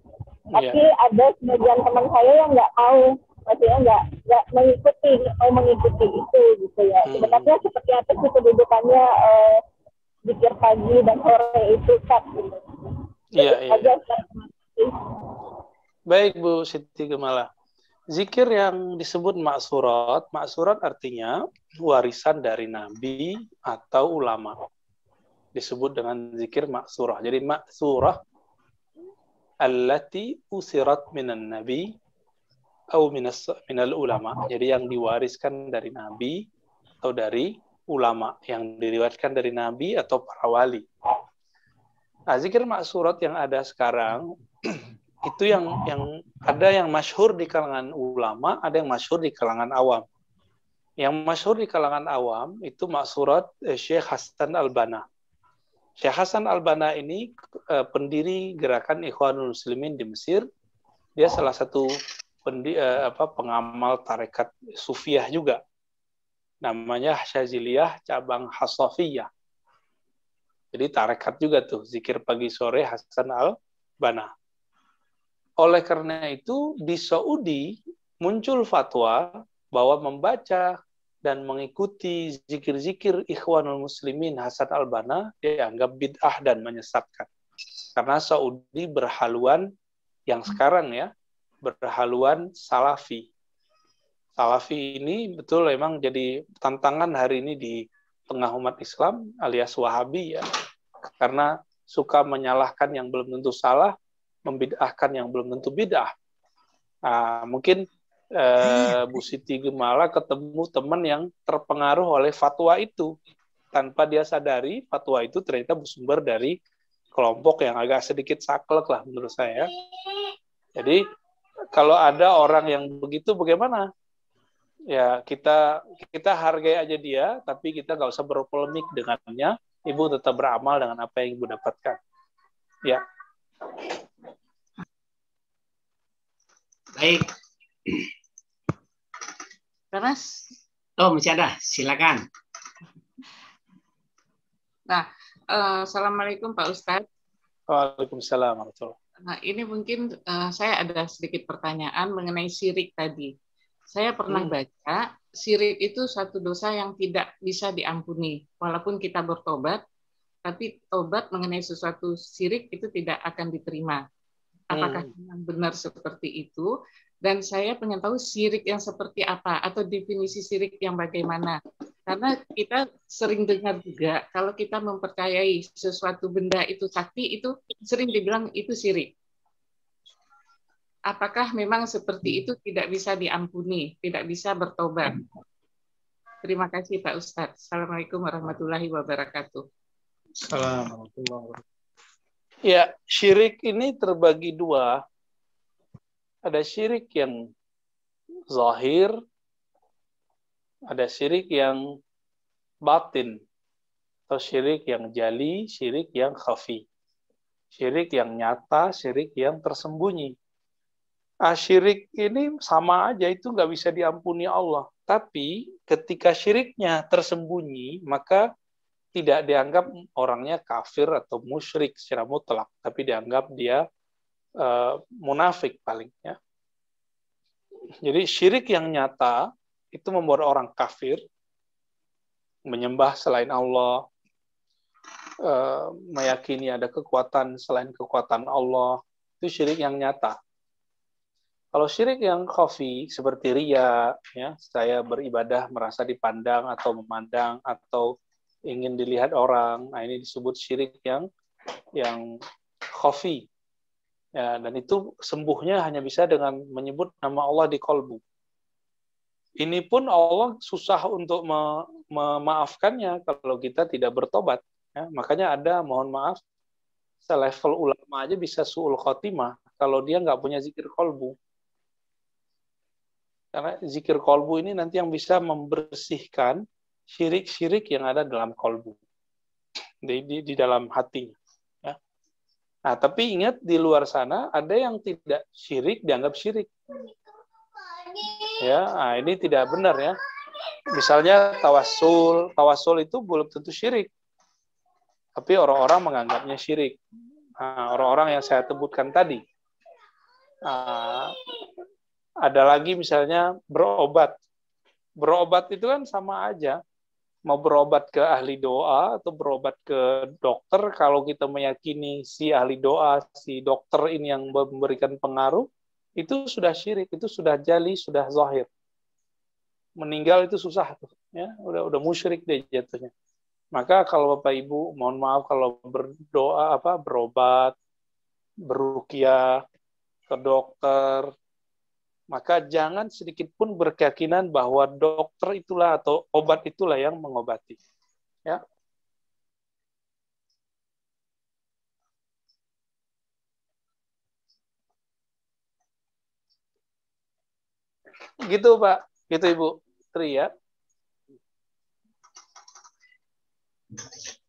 Tapi ada sebagian teman saya yang nggak mau, maksudnya nggak mengikuti itu gitu ya. Sebenarnya seperti apa sih kedudukannya zikir pagi dan sore itu Ustaz? Gitu. Iya. Baik Bu Siti Gemala. Zikir yang disebut maksurat artinya warisan dari Nabi atau ulama. Disebut dengan zikir maksurah. Jadi maksurah allati usirat minan nabi atau minal ulama. Jadi yang diwariskan dari Nabi atau dari ulama, yang diriwayatkan dari Nabi atau para wali. Nah, zikir maksurat yang ada sekarang itu yang ada yang masyhur di kalangan ulama, ada yang masyhur di kalangan awam. Yang masyhur di kalangan awam itu maksurat Syekh Hasan Al-Banna. Syekh Hasan Al-Banna ini pendiri gerakan Ikhwanul Muslimin di Mesir. Dia salah satu pengamal tarekat Sufiyah juga. Namanya Syaziliyah cabang Hasafiyah. Jadi tarekat juga tuh, zikir pagi sore Hasan Al-Banna. Oleh karena itu, di Saudi muncul fatwa bahwa membaca dan mengikuti zikir-zikir Ikhwanul Muslimin Hasan Al-Banna dianggap bid'ah dan menyesatkan. Karena Saudi berhaluan yang sekarang ya, berhaluan Salafi. Salafi ini betul memang jadi tantangan hari ini di tengah umat Islam alias Wahabi ya. Karena suka menyalahkan yang belum tentu salah, membid'ahkan yang belum tentu bid'ah. Nah, mungkin Bu Siti Gemala ketemu teman yang terpengaruh oleh fatwa itu. Tanpa dia sadari, fatwa itu ternyata bersumber dari kelompok yang agak sedikit saklek lah menurut saya. Jadi, kalau ada orang yang begitu bagaimana? Ya, kita hargai aja dia, tapi kita nggak usah berpolemik dengannya. Ibu tetap beramal dengan apa yang Ibu dapatkan. Ya. Baik. Terus? Oh, masih ada. Silakan. Nah, Assalamualaikum Pak Ustadz. Waalaikumsalam. Nah, ini mungkin saya ada sedikit pertanyaan mengenai syirik tadi. Saya pernah baca, syirik itu suatu dosa yang tidak bisa diampuni. Walaupun kita bertobat, tapi tobat mengenai sesuatu syirik itu tidak akan diterima. Apakah benar seperti itu? Dan saya pengen tahu syirik yang seperti apa, atau definisi syirik yang bagaimana. Karena kita sering dengar juga, kalau kita mempercayai sesuatu benda itu sakti, itu sering dibilang itu syirik. Apakah memang seperti itu tidak bisa diampuni, tidak bisa bertobat? Terima kasih Pak Ustadz. Assalamualaikum warahmatullahi wabarakatuh. Assalamualaikum warahmatullahi wabarakatuh. Ya, syirik ini terbagi dua. Ada syirik yang zahir, ada syirik yang batin, atau syirik yang jali, syirik yang khafi. Syirik yang nyata, syirik yang tersembunyi. Syirik ini sama aja, itu nggak bisa diampuni Allah. Tapi ketika syiriknya tersembunyi, maka tidak dianggap orangnya kafir atau musyrik secara mutlak, tapi dianggap dia munafik paling ya. Jadi syirik yang nyata itu membuat orang kafir, menyembah selain Allah, meyakini ada kekuatan selain kekuatan Allah, itu syirik yang nyata. Kalau syirik yang khafi seperti riya, ya, saya beribadah merasa dipandang atau memandang atau ingin dilihat orang, nah ini disebut syirik yang khafi. Ya, dan itu sembuhnya hanya bisa dengan menyebut nama Allah di kolbu. Ini pun Allah susah untuk memaafkannya kalau kita tidak bertobat. Ya, makanya ada, mohon maaf, selevel ulama aja bisa su'ul khotimah kalau dia nggak punya zikir kolbu. Karena zikir kolbu ini nanti yang bisa membersihkan syirik-syirik yang ada dalam kolbu, di dalam hatinya. Ya. Nah, tapi ingat di luar sana ada yang tidak syirik dianggap syirik. Ya, nah ini tidak benar ya. Misalnya tawasul itu belum tentu syirik, tapi orang-orang menganggapnya syirik. Nah, orang-orang yang saya sebutkan tadi. Ada lagi misalnya berobat. Berobat itu kan sama aja. Mau berobat ke ahli doa atau berobat ke dokter, kalau kita meyakini si ahli doa, si dokter ini yang memberikan pengaruh, itu sudah syirik, itu sudah jali, sudah zahir. Meninggal itu susah tuh, ya, udah musyrik deh jatuhnya. Maka kalau Bapak Ibu, mohon maaf kalau berdoa berobat, beruqyah ke dokter, maka jangan sedikit pun berkeyakinan bahwa dokter itulah atau obat itulah yang mengobati. Ya. Gitu Pak, gitu Ibu Tri ya.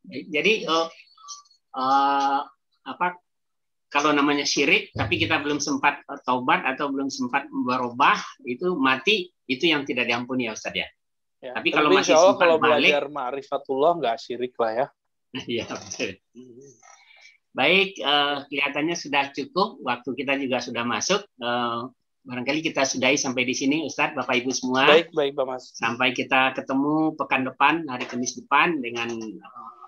Jadi kalau namanya syirik tapi kita belum sempat taubat atau belum sempat berubah, itu mati, itu yang tidak diampuni ya Ustaz ya. Ya, tapi kalau masih sempat kalau balik, belajar ma'rifatullah nggak syirik lah ya. Iya betul. Baik, kelihatannya sudah cukup, waktu kita juga sudah masuk. Barangkali kita sudahi sampai di sini Ustadz, Bapak Ibu semua. Baik Pak Mas. Sampai kita ketemu pekan depan, hari Kamis depan dengan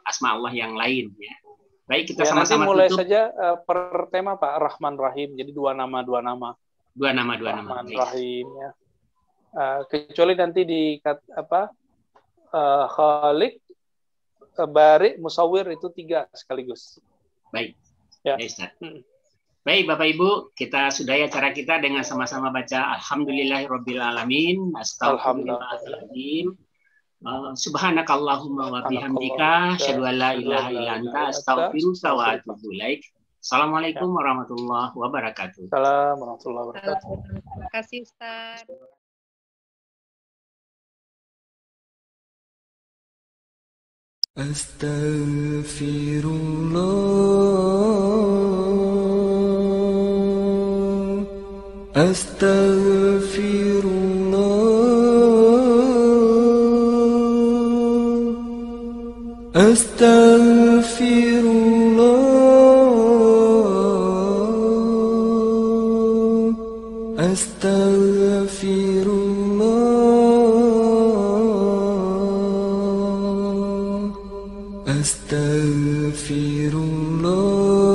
asma Allah yang lain ya. Baik, kita sama-sama mulai tutup. Saja per tema Pak, Rahman Rahim. Jadi dua nama. Rahman Rahim ya. Kecuali nanti di Khalik, Bari, Musawir itu 3 sekaligus. Baik. Ya. Baik Bapak Ibu, kita sudahi acara kita dengan sama-sama baca Alhamdulillahirrabbilalamin, Astagfirullahaladzim, Subhanakallahumma wa bihamdika, asyhadu an la ilaha illa anta, astaghfiruka wa atubu ilaik. Assalamualaikum warahmatullahi wabarakatuh. Assalamualaikum warahmatullahi wabarakatuh. Terima kasih Ustaz.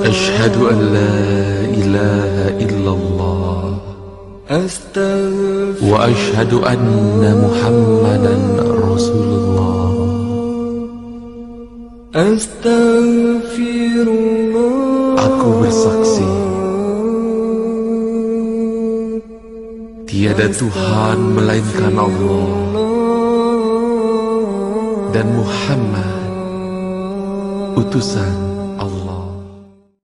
أشهد أن لا إله إلا الله وأشهد أن محمدا رسول الله. Aku bersaksi tiada Tuhan melainkan Allah dan Muhammad utusan